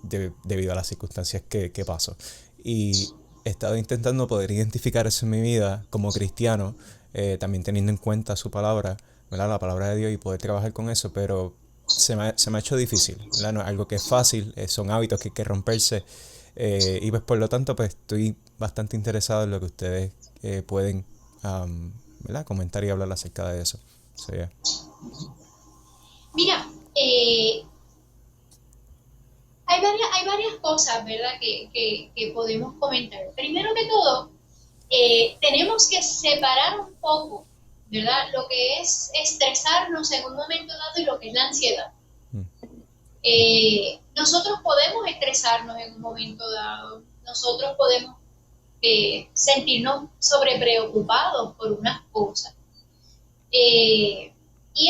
debido a las circunstancias que paso. Y he estado intentando poder identificar eso en mi vida como cristiano, también teniendo en cuenta su palabra, ¿verdad?, la palabra de Dios, y poder trabajar con eso, pero se me ha hecho difícil, ¿verdad? No es algo que es fácil, son hábitos que hay que romperse, y pues por lo tanto pues estoy bastante interesado en lo que ustedes pueden, ¿verdad?, comentar y hablar acerca de eso. So, yeah. Mira, hay varias cosas, ¿verdad?, que podemos comentar. Primero que todo, tenemos que separar un poco, ¿verdad?, lo que es estresarnos en un momento dado y lo que es la ansiedad. Nosotros podemos estresarnos en un momento dado, nosotros podemos sentirnos sobrepreocupados por unas cosas. Y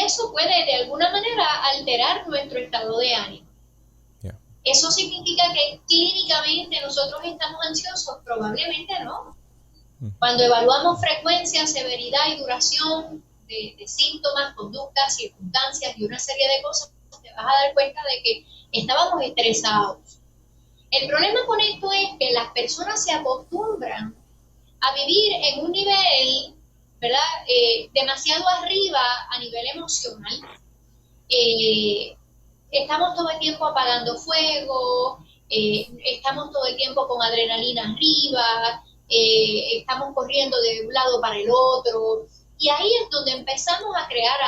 eso puede de alguna manera alterar nuestro estado de ánimo. Yeah. ¿Eso significa que clínicamente nosotros estamos ansiosos? Probablemente no. Cuando evaluamos frecuencia, severidad y duración de síntomas, conductas, circunstancias y una serie de cosas, te vas a dar cuenta de que estábamos estresados. El problema con esto es que las personas se acostumbran a vivir en un nivel, ¿verdad?, demasiado arriba a nivel emocional. Estamos todo el tiempo apagando fuego, estamos todo el tiempo con adrenalina arriba, estamos corriendo de un lado para el otro, y ahí es donde empezamos a crear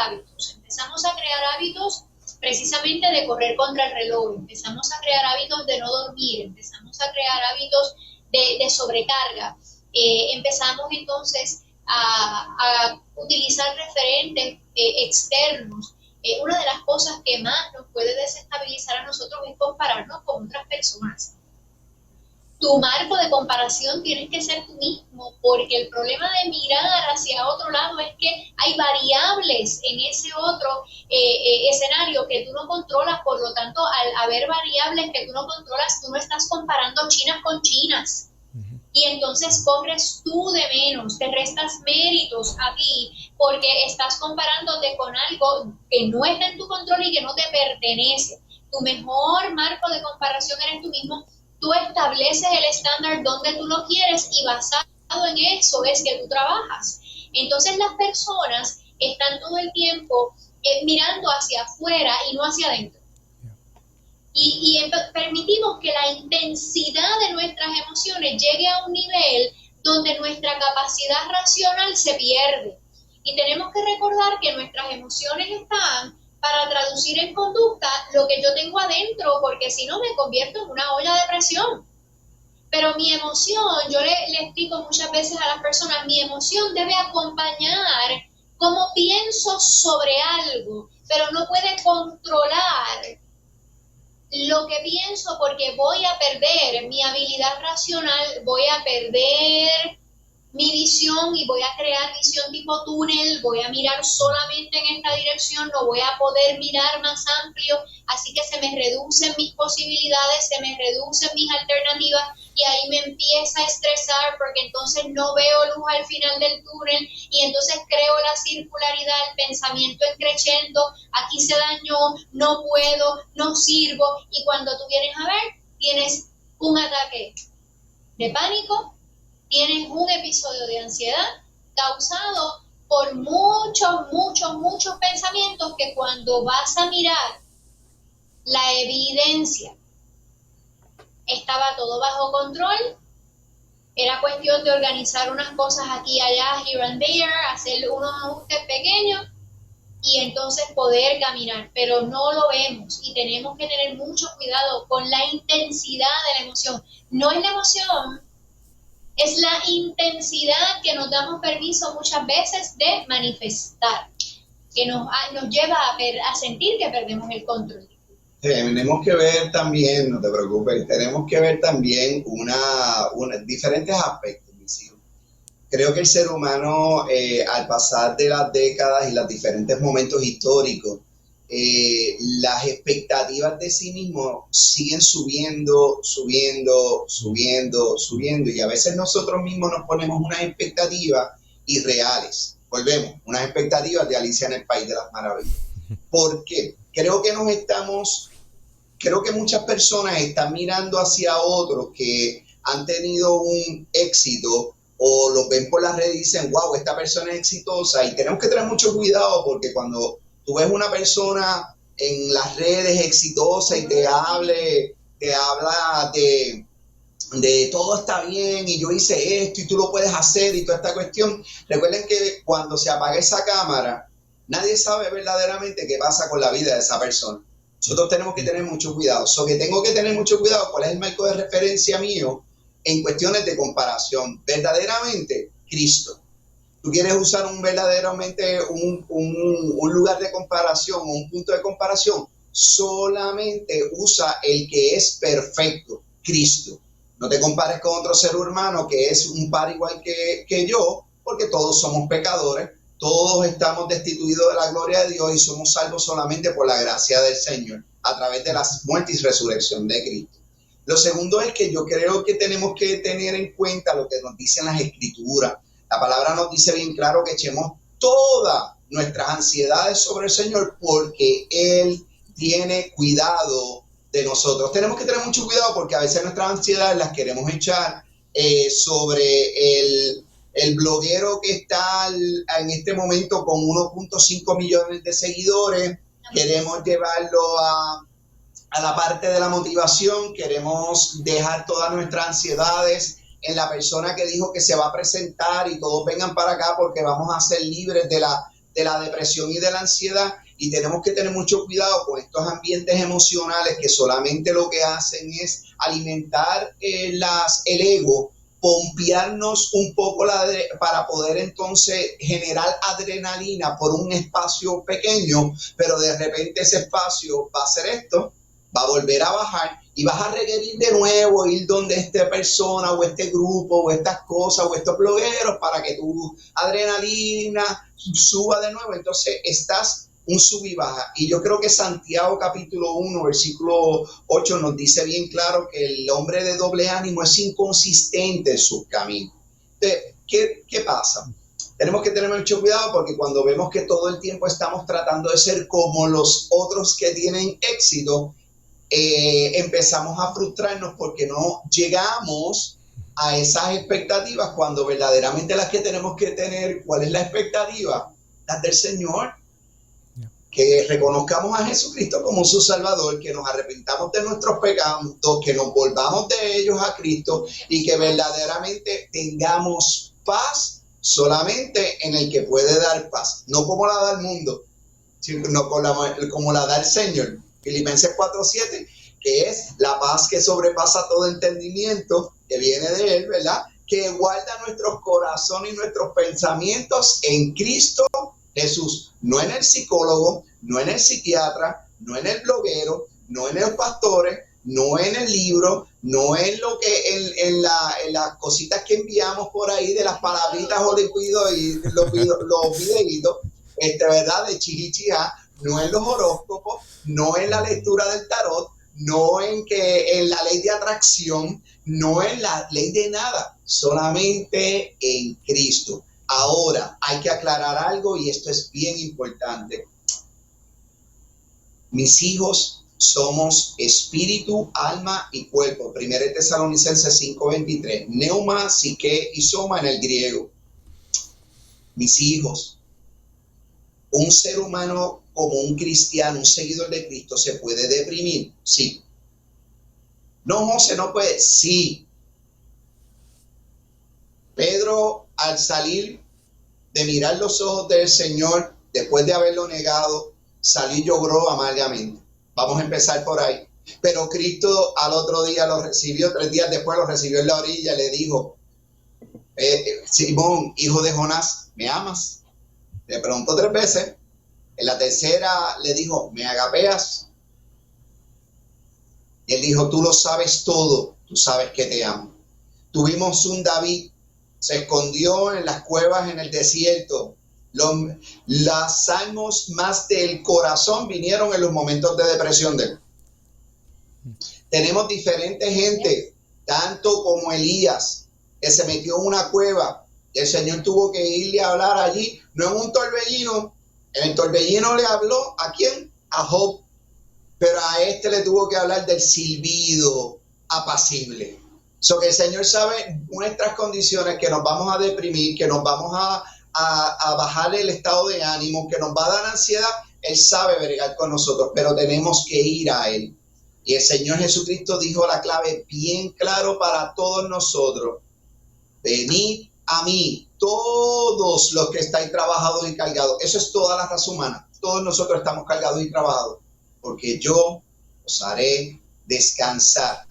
hábitos precisamente de correr contra el reloj, empezamos a crear hábitos de no dormir, empezamos a crear hábitos de sobrecarga, empezamos entonces a utilizar referentes externos. Una de las cosas que más nos puede desestabilizar a nosotros es compararnos con otras personas. Tu marco de comparación tienes que ser tú mismo, porque el problema de mirar hacia otro lado es que hay variables en ese otro escenario que tú no controlas. Por lo tanto, al haber variables que tú no controlas, tú no estás comparando chinas con chinas. Y entonces corres tú de menos, te restas méritos a ti, porque estás comparándote con algo que no está en tu control y que no te pertenece. Tu mejor marco de comparación eres tú mismo. Tú estableces el estándar donde tú lo quieres y basado en eso es que tú trabajas. Entonces las personas están todo el tiempo mirando hacia afuera y no hacia adentro. Y permitimos que la intensidad de nuestras emociones llegue a un nivel donde nuestra capacidad racional se pierde. Y tenemos que recordar que nuestras emociones están para traducir en conducta lo que yo tengo adentro, porque si no me convierto en una olla de presión. Pero mi emoción, yo le explico muchas veces a las personas, mi emoción debe acompañar cómo pienso sobre algo, pero no puede controlar lo que pienso, porque voy a perder mi habilidad racional, voy a perder mi visión y voy a crear visión tipo túnel, voy a mirar solamente en esta dirección, no voy a poder mirar más amplio, así que se me reducen mis posibilidades, se me reducen mis alternativas y ahí me empieza a estresar porque entonces no veo luz al final del túnel y entonces creo la circularidad, el pensamiento creciendo, aquí se dañó, no puedo, no sirvo, y cuando tú vienes a ver, tienes un ataque de pánico, tienes un episodio de ansiedad causado por muchos pensamientos que cuando vas a mirar la evidencia, estaba todo bajo control, Era cuestión de organizar unas cosas aquí y allá, here and there, hacer unos ajustes pequeños y entonces poder caminar, pero no lo vemos y tenemos que tener mucho cuidado con la intensidad de la emoción. No es la emoción, es la intensidad que nos damos permiso muchas veces de manifestar, que nos lleva a sentir que perdemos el control. Tenemos que ver también, no te preocupes, tenemos que ver también diferentes aspectos, mis hijos. Creo que el ser humano, al pasar de las décadas y los diferentes momentos históricos, las expectativas de sí mismo siguen subiendo, y a veces nosotros mismos nos ponemos unas expectativas irreales. Volvemos, unas expectativas de Alicia en el País de las Maravillas. ¿Por qué? Creo que muchas personas están mirando hacia otros que han tenido un éxito o los ven por las redes y dicen, wow, esta persona es exitosa, y tenemos que tener mucho cuidado porque cuando tú ves una persona en las redes exitosa y te habla de todo está bien y yo hice esto y tú lo puedes hacer y toda esta cuestión, recuerden que cuando se apaga esa cámara, nadie sabe verdaderamente qué pasa con la vida de esa persona. Nosotros tenemos que tener mucho cuidado. Que tengo que tener mucho cuidado cuál es el marco de referencia mío en cuestiones de comparación. Verdaderamente, Cristo. Tú quieres usar verdaderamente un lugar de comparación, un punto de comparación, solamente usa el que es perfecto, Cristo. No te compares con otro ser humano que es un par igual que yo, porque todos somos pecadores. Todos estamos destituidos de la gloria de Dios y somos salvos solamente por la gracia del Señor, a través de la muerte y resurrección de Cristo. Lo segundo es que yo creo que tenemos que tener en cuenta lo que nos dicen las Escrituras. La palabra nos dice bien claro que echemos todas nuestras ansiedades sobre el Señor porque Él tiene cuidado de nosotros. Tenemos que tener mucho cuidado porque a veces nuestras ansiedades las queremos echar sobre el bloguero que está en este momento con 1.5 millones de seguidores. Queremos llevarlo a la parte de la motivación, queremos dejar todas nuestras ansiedades en la persona que dijo que se va a presentar y todos vengan para acá porque vamos a ser libres de la depresión y de la ansiedad. Y tenemos que tener mucho cuidado con estos ambientes emocionales que solamente lo que hacen es alimentar el ego, pompearnos un poco para poder entonces generar adrenalina por un espacio pequeño, pero de repente ese espacio va a hacer esto, va a volver a bajar y vas a requerir de nuevo ir donde esta persona o este grupo o estas cosas o estos blogueros para que tu adrenalina suba de nuevo. Entonces estás un sub y baja. Y yo creo que Santiago capítulo 1, versículo 8 nos dice bien claro que el hombre de doble ánimo es inconsistente en sus caminos. Entonces, ¿qué pasa? Tenemos que tener mucho cuidado porque cuando vemos que todo el tiempo estamos tratando de ser como los otros que tienen éxito, empezamos a frustrarnos porque no llegamos a esas expectativas cuando verdaderamente las que tenemos que tener, ¿cuál es la expectativa? Las del Señor. Que reconozcamos a Jesucristo como su Salvador, que nos arrepintamos de nuestros pecados, que nos volvamos de ellos a Cristo y que verdaderamente tengamos paz solamente en el que puede dar paz, no como la da el mundo, sino como la da el Señor. Filipenses 4:7, que es la paz que sobrepasa todo entendimiento, que viene de Él, ¿verdad? Que guarda nuestros corazones y nuestros pensamientos en Cristo Jesús, no en el psicólogo, no en el psiquiatra, no en el bloguero, no en los pastores, no en el libro, no en lo que en las cositas que enviamos por ahí de las palabritas o de cuido y los videitos, ¿verdad? De chichichá, no en los horóscopos, no en la lectura del tarot, no en la ley de atracción, no en la ley de nada, solamente en Cristo. Ahora, hay que aclarar algo y esto es bien importante. Mis hijos somos espíritu, alma y cuerpo. 1 Tesalonicenses 5:23. Neuma, psique y soma en el griego. Mis hijos, un ser humano como un cristiano, un seguidor de Cristo, ¿se puede deprimir? Sí. No, José, no puede. Sí. Pedro, al salir de mirar los ojos del Señor, después de haberlo negado, salió y lloró amargamente. Vamos a empezar por ahí. Pero Cristo al otro día lo recibió, 3 días después lo recibió en la orilla y le dijo, Simón, hijo de Jonás, ¿me amas? Le preguntó 3 veces. En la tercera le dijo, ¿me agapeas? Y él dijo, tú lo sabes todo, tú sabes que te amo. Tuvimos un David, se escondió en las cuevas en el desierto. Los salmos más del corazón vinieron en los momentos de depresión de él. Tenemos diferente gente, tanto como Elías, que se metió en una cueva y el Señor tuvo que irle a hablar allí, no en un torbellino. En el torbellino le habló, ¿a quién? A Job, pero a este le tuvo que hablar del silbido apacible. Que el Señor sabe nuestras condiciones, que nos vamos a deprimir, que nos vamos a bajar el estado de ánimo, que nos va a dar ansiedad. Él sabe bregar con nosotros, pero tenemos que ir a Él. Y el Señor Jesucristo dijo la clave bien claro para todos nosotros. Venid a mí, todos los que estáis trabajados y cargados. Eso es toda la raza humana. Todos nosotros estamos cargados y trabajados, porque yo os haré descansar.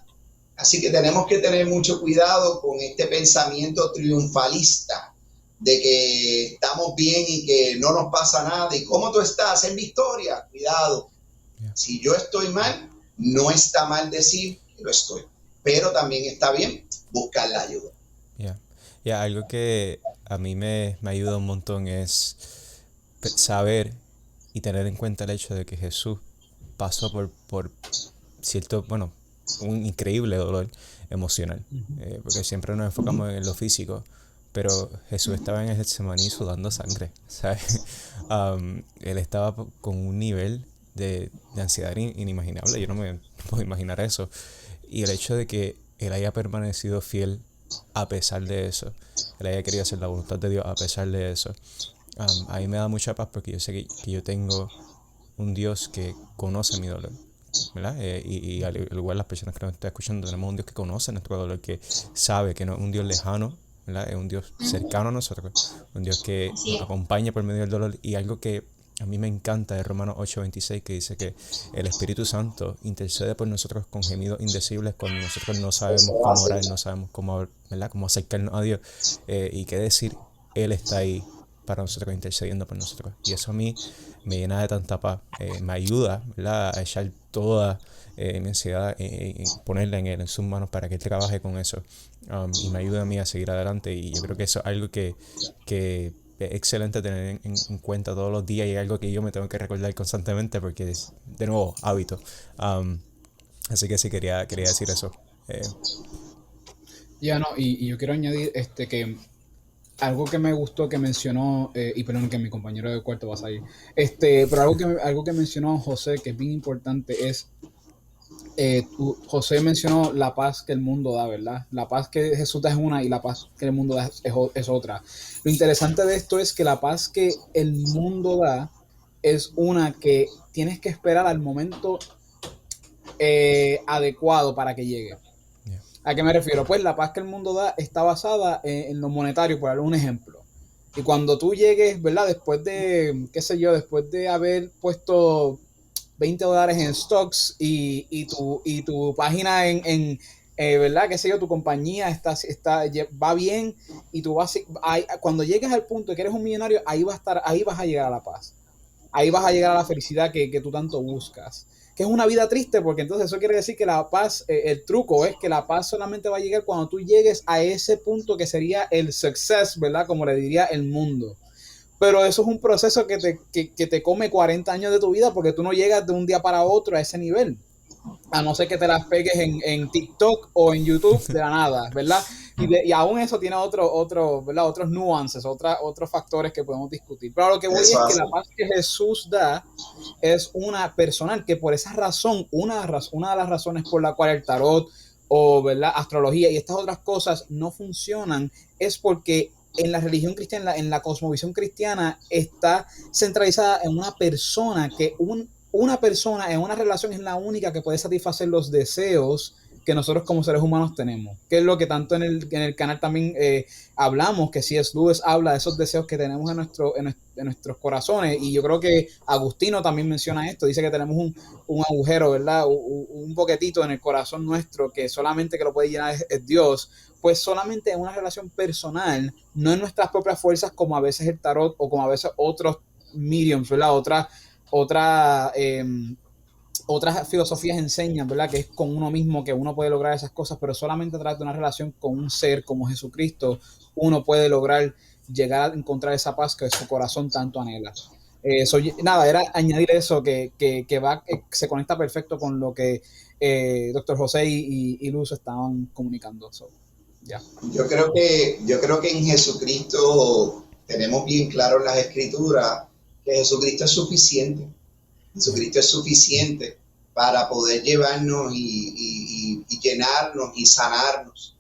Así que tenemos que tener mucho cuidado con este pensamiento triunfalista de que estamos bien y que no nos pasa nada. ¿Y cómo tú estás? En victoria. Cuidado. Si yo estoy mal, no está mal decir que lo estoy. Pero también está bien buscar la ayuda. Algo que a mí me ayuda un montón es saber y tener en cuenta el hecho de que Jesús pasó por cierto, un increíble dolor emocional, porque siempre nos enfocamos en lo físico, pero Jesús estaba en el Getsemaní sudando sangre, ¿sabes? Él estaba con un nivel de ansiedad inimaginable. Yo no me puedo imaginar eso, y el hecho de que Él haya permanecido fiel a pesar de eso, Él haya querido hacer la voluntad de Dios a pesar de eso, a mí me da mucha paz, porque yo sé que yo tengo un Dios que conoce mi dolor, ¿verdad? Y al igual las personas que nos están escuchando, tenemos un Dios que conoce nuestro dolor, que sabe que no es un Dios lejano, ¿verdad? Es un Dios cercano a nosotros, un Dios que nos acompaña por medio del dolor. Y algo que a mí me encanta de Romanos 8:26, que dice que el Espíritu Santo intercede por nosotros con gemidos indecibles cuando nosotros no sabemos cómo orar, no sabemos cómo, ¿verdad?, cómo acercarnos a Dios. Y qué decir, Él está ahí para nosotros, intercediendo por nosotros. Y eso a mí me llena de tanta paz, me ayuda, ¿verdad?, a echar toda mi ansiedad y ponerla en sus manos para que Él trabaje con eso, y me ayuda a mí a seguir adelante. Y yo creo que eso es algo que es excelente tener en cuenta todos los días, y algo que yo me tengo que recordar constantemente, porque es, de nuevo, hábito. Así que sí, quería decir eso. Y yo quiero añadir que algo que me gustó que mencionó, y perdón que mi compañero de cuarto va a salir, pero algo que mencionó José, que es bien importante, es, José mencionó la paz que el mundo da, ¿verdad? La paz que Jesús da es una, y la paz que el mundo da es otra. Lo interesante de esto es que la paz que el mundo da es una que tienes que esperar al momento adecuado para que llegue. ¿A qué me refiero? Pues la paz que el mundo da está basada en lo monetario, por dar un ejemplo. Y cuando tú llegues, ¿verdad? Después de, después de haber puesto $20 en stocks y tu página ¿verdad? Tu compañía va bien, y tú cuando llegues al punto de que eres un millonario, ahí vas a llegar a la paz. Ahí vas a llegar a la felicidad que tú tanto buscas. Que es una vida triste, porque entonces eso quiere decir que la paz, el truco es que la paz solamente va a llegar cuando tú llegues a ese punto que sería el success, ¿verdad? Como le diría el mundo. Pero eso es un proceso que te come 40 años de tu vida, porque tú no llegas de un día para otro a ese nivel. A no ser que te las pegues en TikTok o en YouTube de la nada, ¿verdad? Y aún eso tiene ¿verdad?, otros nuances, otros factores que podemos discutir. Pero lo que voy es que la paz que Jesús da es una personal, que por esa razón, una de las razones por la cual el tarot o, ¿verdad?, astrología y estas otras cosas no funcionan, es porque en la religión cristiana, en la cosmovisión cristiana, está centralizada en una persona, que una persona en una relación es la única que puede satisfacer los deseos que nosotros como seres humanos tenemos, que es lo que tanto en el canal también hablamos, que C.S. Lewis habla de esos deseos que tenemos en nuestros corazones, y yo creo que Agustino también menciona esto, dice que tenemos un agujero, ¿verdad? Un boquetito en el corazón nuestro que solamente que lo puede llenar es Dios, pues solamente en una relación personal, no en nuestras propias fuerzas como a veces el tarot o como a veces otros mediums, ¿verdad? Otras filosofías enseñan, ¿verdad? Que es con uno mismo que uno puede lograr esas cosas, pero solamente a través de una relación con un ser como Jesucristo, uno puede lograr llegar a encontrar esa paz que su corazón tanto anhela. Nada, era añadir eso que se conecta perfecto con lo que Dr. José y Luz estaban comunicando. Yeah. Yo creo que en Jesucristo tenemos bien claro en las Escrituras que Jesucristo es suficiente. Jesucristo es suficiente para poder llevarnos y llenarnos y sanarnos.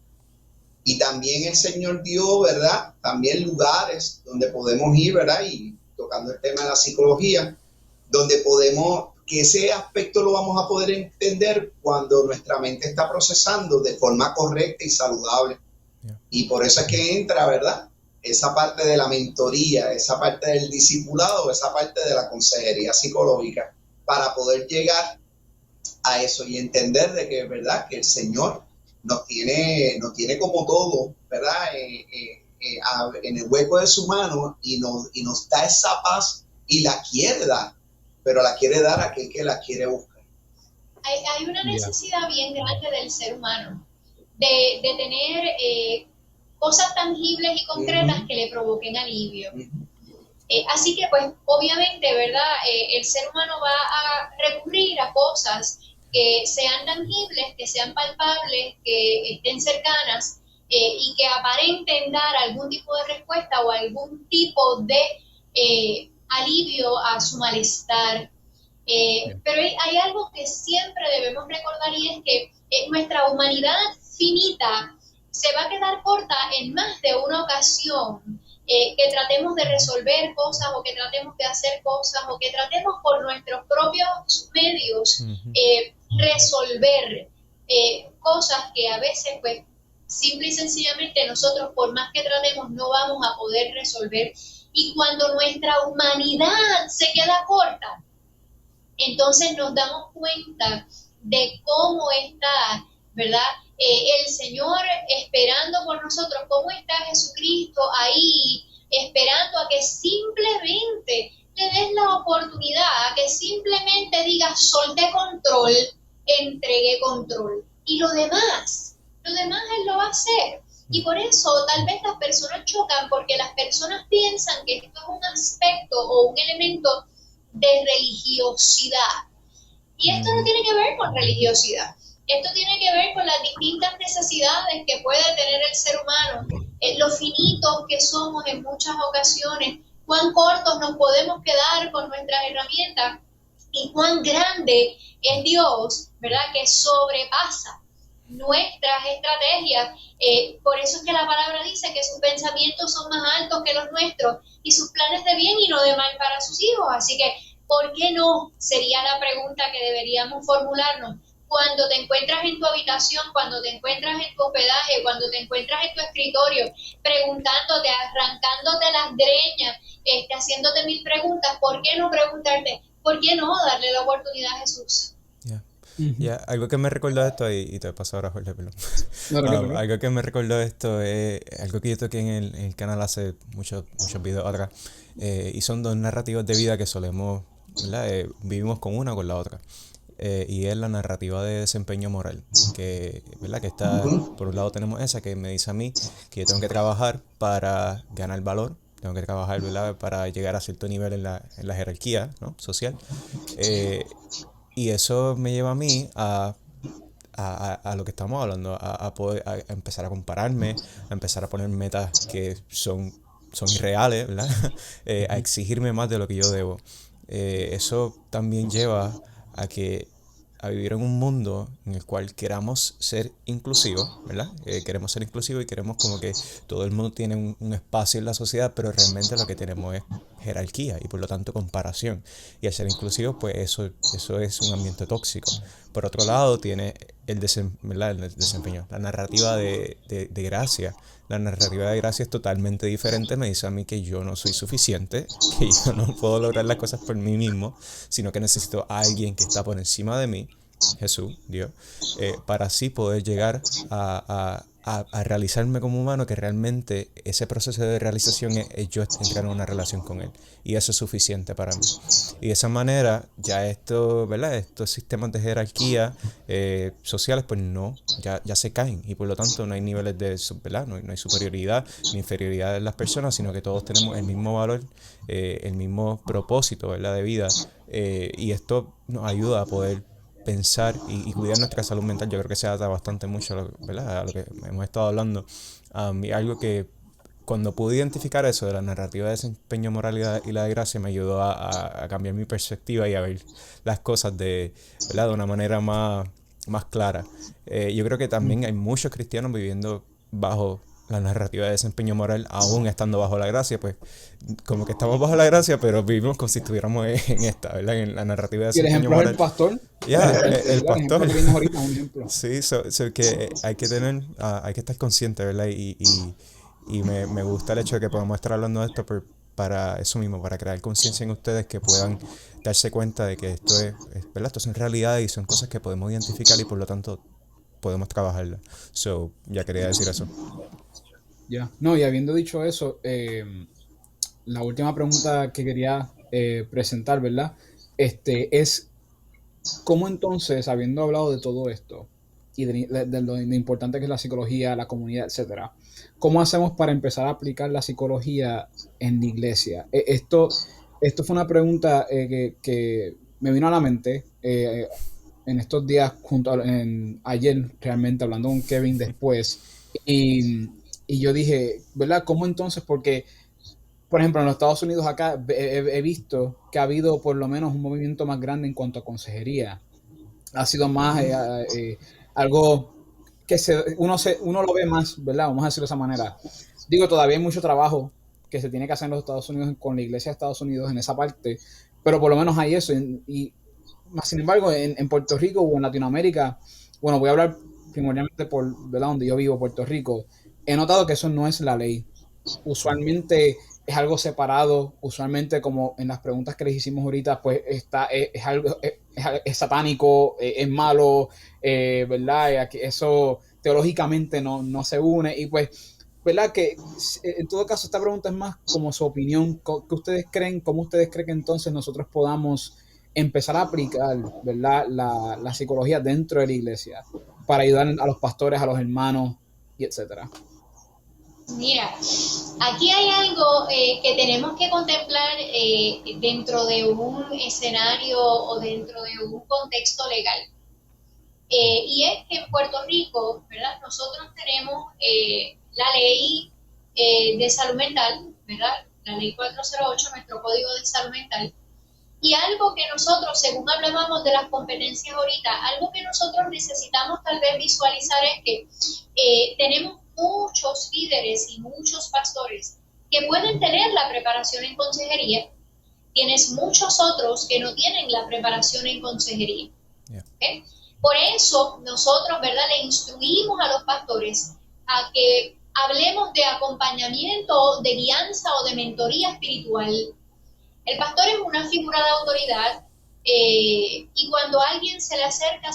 Y también el Señor dio, ¿verdad? También lugares donde podemos ir, ¿verdad? Y tocando el tema de la psicología, donde podemos, que ese aspecto lo vamos a poder entender cuando nuestra mente está procesando de forma correcta y saludable. Yeah. Y por eso es que entra, ¿verdad? Esa parte de la mentoría, esa parte del discipulado, esa parte de la consejería psicológica, para poder llegar a eso y entender de que, ¿verdad? Que el Señor nos tiene como todo, ¿verdad? En el hueco de su mano y nos da esa paz y la quiere dar, pero la quiere dar a aquel que la quiere buscar. Hay una necesidad bien grande del ser humano de tener cosas tangibles y concretas que le provoquen alivio. Así que, pues, obviamente, ¿verdad? El ser humano va a recurrir a cosas que sean tangibles, que sean palpables, que estén cercanas y que aparenten dar algún tipo de respuesta o algún tipo de alivio a su malestar. Pero hay algo que siempre debemos recordar, y es que nuestra humanidad finita se va a quedar corta en más de una ocasión que tratemos de resolver cosas o que tratemos de hacer cosas o que tratemos por nuestros propios medios resolver cosas que a veces, pues, simple y sencillamente nosotros, por más que tratemos, no vamos a poder resolver. Y cuando nuestra humanidad se queda corta, entonces nos damos cuenta de cómo está, ¿verdad? El Señor esperando por nosotros, cómo está Jesucristo ahí, esperando a que simplemente le des la oportunidad, a que simplemente digas: solté control, entregué control. Y lo demás Él lo va a hacer. Y por eso tal vez las personas chocan, porque las personas piensan que esto es un aspecto o un elemento de religiosidad. Y esto no tiene que ver con religiosidad. Esto tiene que ver con las distintas necesidades que puede tener el ser humano, lo finitos que somos en muchas ocasiones, cuán cortos nos podemos quedar con nuestras herramientas y cuán grande es Dios, ¿verdad? Que sobrepasa nuestras estrategias. Por eso es que la palabra dice que sus pensamientos son más altos que los nuestros y sus planes de bien y no de mal para sus hijos. Así que, ¿por qué no? Sería la pregunta que deberíamos formularnos. Cuando te encuentras en tu habitación, cuando te encuentras en tu hospedaje, cuando te encuentras en tu escritorio, preguntándote, arrancándote las greñas, haciéndote mil preguntas, ¿por qué no preguntarte? ¿Por qué no darle la oportunidad a Jesús? Algo que me recordó esto, y te paso ahora, Jorge, perdón. Algo que me recordó esto es algo que yo toqué en el canal hace muchos videos atrás, y son dos narrativas de vida que solemos, ¿verdad? Vivimos con una o con la otra. Y es la narrativa de desempeño moral, que, ¿verdad? Que está, por un lado tenemos esa que me dice a mí que yo tengo que trabajar para ganar valor, tengo que trabajar, ¿verdad? Para llegar a cierto nivel en la jerarquía, ¿no? Social, y eso me lleva a mí a lo que estamos hablando, a poder a empezar a compararme, a empezar a poner metas que son irreales, ¿verdad? A exigirme más de lo que yo debo. Eso también lleva a vivir en un mundo en el cual queramos ser inclusivos, ¿verdad? Queremos ser inclusivos y queremos como que todo el mundo tiene un espacio en la sociedad, pero realmente lo que tenemos es jerarquía y por lo tanto comparación. Y al ser inclusivo, pues eso es un ambiente tóxico. Por otro lado, tiene ¿verdad? El desempeño, la narrativa de gracia. La narrativa de gracia es totalmente diferente. Me dice a mí que yo no soy suficiente, que yo no puedo lograr las cosas por mí mismo, sino que necesito a alguien que está por encima de mí, Jesús, Dios, para así poder llegar a realizarme como humano, que realmente ese proceso de realización es yo entrar en una relación con Él. Y eso es suficiente para mí. Y de esa manera, ya ¿verdad? Estos sistemas de jerarquía sociales, pues ya se caen. Y por lo tanto no hay niveles ¿verdad? No hay superioridad ni inferioridad en las personas, sino que todos tenemos el mismo valor, el mismo propósito, ¿verdad? De vida. Y esto nos ayuda a poder pensar y cuidar nuestra salud mental. Yo creo que se adapta bastante mucho ¿verdad? A lo que hemos estado hablando. Y algo que cuando pude identificar eso de la narrativa de desempeño moral y la de gracia, me ayudó a cambiar mi perspectiva y a ver las cosas ¿verdad? De una manera más clara. Yo creo que también hay muchos cristianos viviendo bajo la narrativa de desempeño moral, aún estando bajo la gracia, pues como que estamos bajo la gracia, pero vivimos como si estuviéramos en esta, ¿verdad? En la narrativa de Y el desempeño ejemplo es moral. el pastor. El pastor. Que vimos ahorita es un ejemplo. Sí, que hay que estar consciente, ¿verdad? Y me gusta el hecho de que podamos estar hablando de esto para eso mismo, para crear conciencia en ustedes, que puedan darse cuenta de que ¿verdad? Esto son realidades y son cosas que podemos identificar y por lo tanto podemos trabajarlas. Ya quería decir eso. Ya. No, y habiendo dicho eso, la última pregunta que quería presentar, ¿verdad? Es cómo entonces, habiendo hablado de todo esto y de lo importante que es la psicología, la comunidad, etcétera, ¿cómo hacemos para empezar a aplicar la psicología en la iglesia? Esto fue una pregunta que me vino a la mente en estos días, ayer realmente, hablando con Kevin después, y yo dije, ¿verdad? ¿Cómo entonces? Porque, por ejemplo, en los Estados Unidos acá he visto que ha habido por lo menos un movimiento más grande en cuanto a consejería. Ha sido más algo que uno lo ve más, ¿verdad? Vamos a decirlo de esa manera. Digo, todavía hay mucho trabajo que se tiene que hacer en los Estados Unidos con la iglesia de Estados Unidos en esa parte, pero por lo menos hay eso. Y más sin embargo, en Puerto Rico o en Latinoamérica, bueno, voy a hablar primordialmente ¿verdad? Donde yo vivo, Puerto Rico, he notado que eso no es la ley. Usualmente es algo separado, usualmente como en las preguntas que les hicimos ahorita, pues es algo, es satánico, es malo, ¿verdad? Eso teológicamente no se une y pues, ¿verdad? Que en todo caso esta pregunta es más como su opinión, ¿qué ustedes creen? ¿Cómo ustedes creen que entonces nosotros podamos empezar a aplicar, ¿verdad? La psicología dentro de la iglesia para ayudar a los pastores, a los hermanos y etcétera? Mira, aquí hay algo que tenemos que contemplar dentro de un escenario o dentro de un contexto legal. Y es que en Puerto Rico, ¿verdad? Nosotros tenemos la ley de salud mental, ¿verdad? La ley 408, nuestro código de salud mental. Y algo que nosotros, según hablábamos de las competencias ahorita, algo que nosotros necesitamos tal vez visualizar es que tenemos muchos líderes y muchos pastores que pueden tener la preparación en consejería, tienes muchos otros que no tienen la preparación en consejería. Yeah. ¿Okay? Por eso nosotros, ¿verdad?, le instruimos a los pastores a que hablemos de acompañamiento, de guianza o de mentoría espiritual. El pastor es una figura de autoridad y cuando alguien se le acerca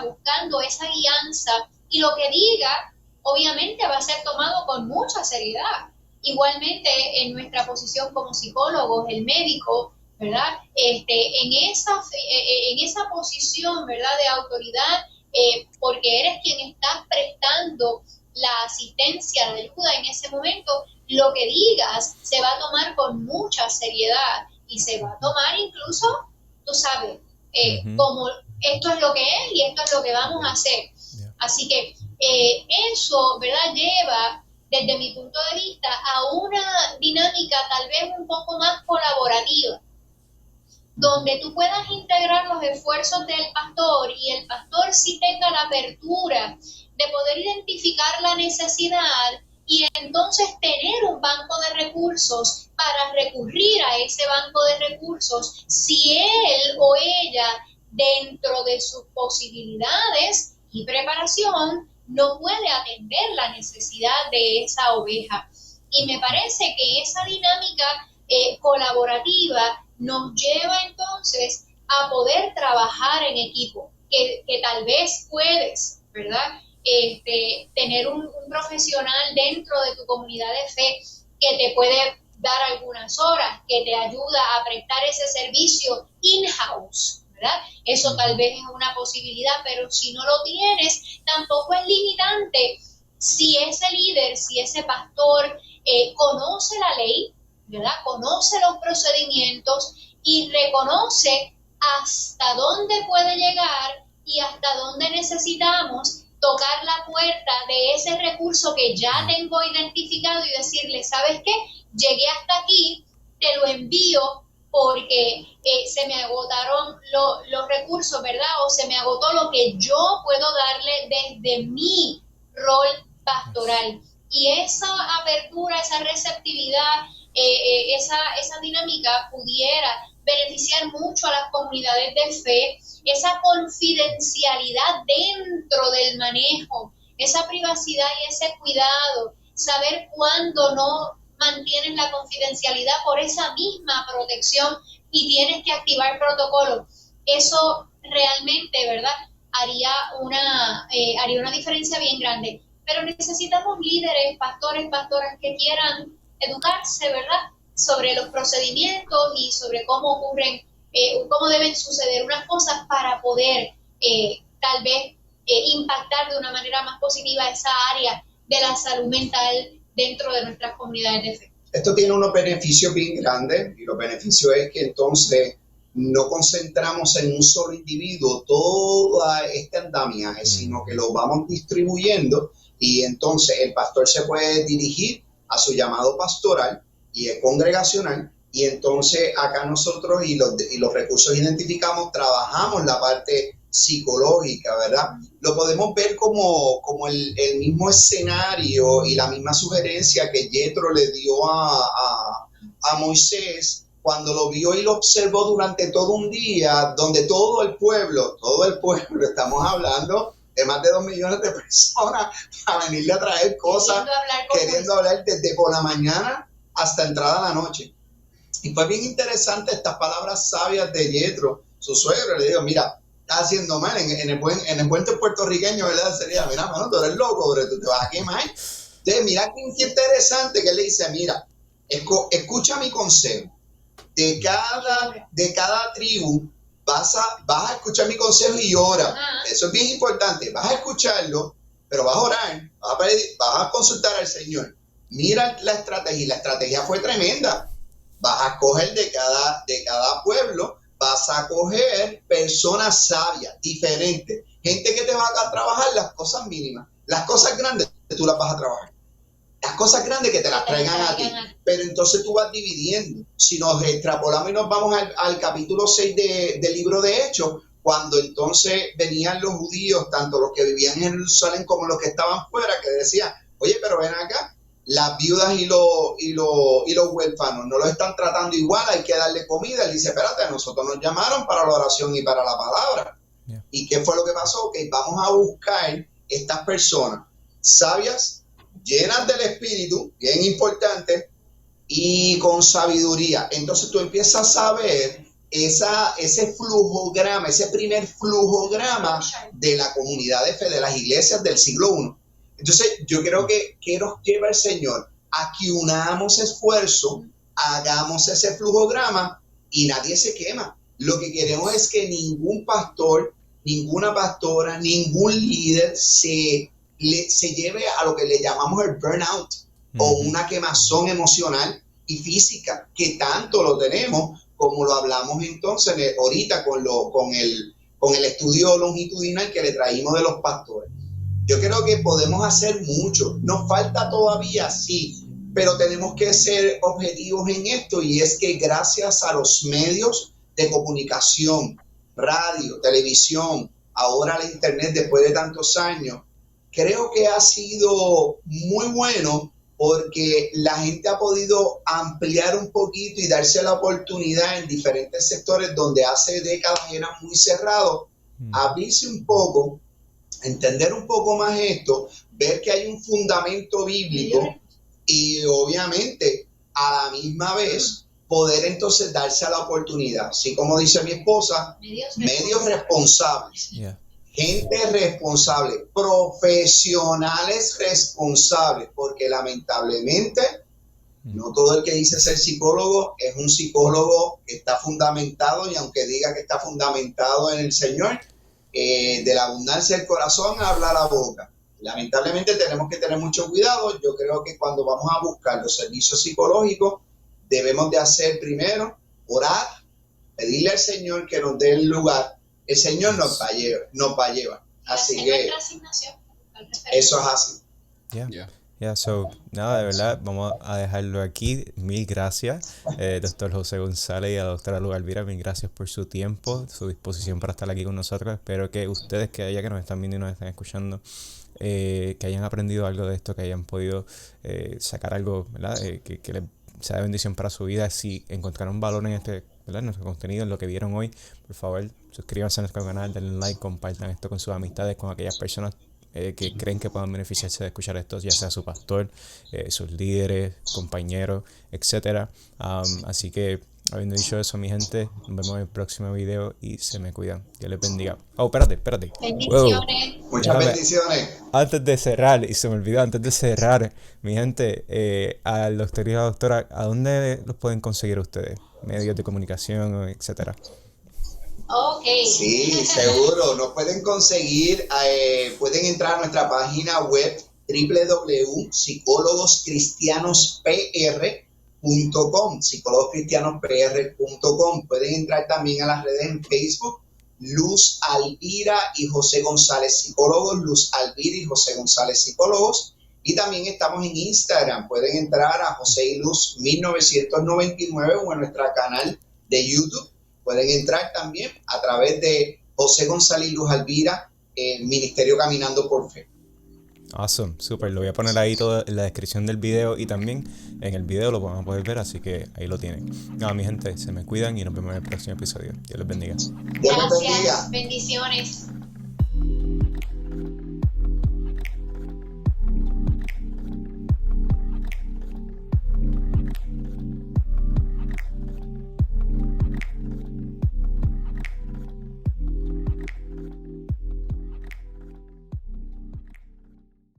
buscando esa guianza y lo que diga obviamente va a ser tomado con mucha seriedad. Igualmente, en nuestra posición como psicólogos, el médico, ¿verdad? En esa posición, ¿verdad?, de autoridad, porque eres quien está prestando la asistencia, la ayuda en ese momento, lo que digas se va a tomar con mucha seriedad y se va a tomar incluso, tú sabes, como esto es lo que es y esto es lo que vamos a hacer. Yeah. Así que eso, ¿verdad?, lleva, desde mi punto de vista, a una dinámica tal vez un poco más colaborativa, donde tú puedas integrar los esfuerzos del pastor y el pastor sí tenga la apertura de poder identificar la necesidad y entonces tener un banco de recursos para recurrir a ese banco de recursos si él o ella, dentro de sus posibilidades y preparación, no puede atender la necesidad de esa oveja. Y me parece que esa dinámica colaborativa nos lleva entonces a poder trabajar en equipo, que tal vez puedes, ¿verdad? Tener un profesional dentro de tu comunidad de fe que te puede dar algunas horas, que te ayuda a prestar ese servicio in-house, ¿verdad? Eso tal vez es una posibilidad, pero si no lo tienes, tampoco es limitante. Si ese líder, si ese pastor conoce la ley, ¿verdad? Conoce los procedimientos y reconoce hasta dónde puede llegar y hasta dónde necesitamos tocar la puerta de ese recurso que ya tengo identificado y decirle, ¿sabes qué? Llegué hasta aquí, te lo envío porque se me agotaron los recursos, ¿verdad? O se me agotó lo que yo puedo darle desde mi rol pastoral. Y esa apertura, esa receptividad, esa dinámica pudiera beneficiar mucho a las comunidades de fe, esa confidencialidad dentro del manejo, esa privacidad y ese cuidado, saber cuándo no mantienes la confidencialidad por esa misma protección y tienes que activar protocolos. Eso realmente, ¿verdad? Haría una diferencia bien grande. Pero necesitamos líderes, pastores, pastoras que quieran educarse, ¿verdad? Sobre los procedimientos y sobre cómo ocurren, cómo deben suceder unas cosas para poder tal vez impactar de una manera más positiva esa área de la salud mental dentro de nuestras comunidades de fe. Esto tiene unos beneficios bien grandes y los beneficios es que entonces no concentramos en un solo individuo toda este andamiaje, sino que lo vamos distribuyendo y entonces el pastor se puede dirigir a su llamado pastoral y es congregacional y entonces acá nosotros y los recursos identificamos, trabajamos la parte psicológica, ¿verdad? Lo podemos ver como el mismo escenario y la misma sugerencia que Yetro le dio a Moisés cuando lo vio y lo observó durante todo un día, donde todo el pueblo, estamos hablando de más de 2 millones de personas a venirle a traer cosas, queriendo hablar desde por la mañana hasta entrada a la noche. Y fue bien interesante estas palabras sabias de Yetro, su suegro. Le digo, mira, estás haciendo mal en el buen puertorriqueño, ¿verdad? Sería, mira, mano, tú eres loco, pero tú te vas a quemar. Entonces, mira qué interesante que él le dice, mira, escucha mi consejo. De cada tribu vas a escuchar mi consejo y ora. Eso es bien importante. Vas a escucharlo, pero vas a orar, vas a consultar al Señor. Mira la estrategia, y la estrategia fue tremenda. Vas a coger de cada pueblo, vas a coger personas sabias, diferentes, gente que te va a trabajar las cosas mínimas. Las cosas grandes tú las vas a trabajar. Las cosas grandes que te las traigan a ti. Pero entonces tú vas dividiendo. Si nos extrapolamos y nos vamos al capítulo 6 del libro de Hechos, cuando entonces venían los judíos, tanto los que vivían en Jerusalén como los que estaban fuera, que decían, oye, pero ven acá, las viudas y los huérfanos no los están tratando igual, hay que darle comida. Él dice, espérate, a nosotros nos llamaron para la oración y para la palabra. Yeah. ¿Y qué fue lo que pasó? Que vamos a buscar estas personas sabias, llenas del Espíritu, bien importante, y con sabiduría. Entonces tú empiezas a ver ese flujograma, ese primer flujograma de la comunidad de fe, de las iglesias del siglo I. Entonces yo creo que nos lleva el Señor a que unamos esfuerzo, hagamos ese flujograma y nadie se quema. Lo que queremos es que ningún pastor, ninguna pastora, ningún líder se lleve a lo que le llamamos el burnout o una quemazón emocional y física, que tanto lo tenemos, como lo hablamos entonces ahorita con el estudio longitudinal que le traímos de los pastores. Yo creo que podemos hacer mucho, nos falta todavía, sí, pero tenemos que ser objetivos en esto, y es que gracias a los medios de comunicación, radio, televisión, ahora la internet después de tantos años, creo que ha sido muy bueno porque la gente ha podido ampliar un poquito y darse la oportunidad en diferentes sectores donde hace décadas eran muy cerrados, abrirse un poco, entender un poco más esto, ver que hay un fundamento bíblico y obviamente a la misma vez poder entonces darse a la oportunidad. Así como dice mi esposa, medios responsables. Yeah. Gente responsable, profesionales responsables, porque lamentablemente no todo el que dice ser psicólogo es un psicólogo que está fundamentado, y aunque diga que está fundamentado en el Señor, de la abundancia del corazón habla la boca. Lamentablemente tenemos que tener mucho cuidado. Yo creo que cuando vamos a buscar los servicios psicológicos debemos de hacer primero, orar, pedirle al Señor que nos dé el lugar. El Señor nos va a llevar. Así que eso es así. So, nada, de verdad, vamos a dejarlo aquí. Mil gracias, doctor José González y a la doctora Luz Alvira. Mil gracias por su tiempo, su disposición para estar aquí con nosotros. Espero que ustedes, que allá que nos están viendo y nos están escuchando, que hayan aprendido algo de esto, que hayan podido sacar algo, ¿verdad? Que les sea de bendición para su vida. Si encontraron valor en este, ¿verdad?, nuestro contenido, en lo que vieron hoy, por favor, suscríbanse a nuestro canal, denle like, compartan esto con sus amistades, con aquellas personas que creen que puedan beneficiarse de escuchar esto, ya sea su pastor, sus líderes, compañeros, etcétera. Así que, habiendo dicho eso, mi gente, nos vemos en el próximo video y se me cuidan. Dios les bendiga. Oh, espérate. Bendiciones. Wow. Muchas bendiciones. Antes de cerrar, y se me olvidó, mi gente, al doctor y a la doctora, ¿a dónde los pueden conseguir ustedes? Medios de comunicación, etcétera. Okay. Sí, seguro. Nos pueden conseguir, pueden entrar a nuestra página web www.psicologoscristianospr.com, psicologoscristianospr.com. Pueden entrar también a las redes en Facebook, Luz Alvira y José González Psicólogos, Luz Alvira y José González Psicólogos. Y también estamos en Instagram. Pueden entrar a José y Luz 1999 o en nuestro canal de YouTube. Pueden entrar también a través de José González y Luz Alvira, Ministerio Caminando por Fe. Awesome, super. Lo voy a poner ahí todo en la descripción del video y también en el video lo van a poder ver, así que ahí lo tienen. Nada, mi gente, se me cuidan y nos vemos en el próximo episodio. Dios les bendiga. Dios les bendiga. Gracias, bendiciones.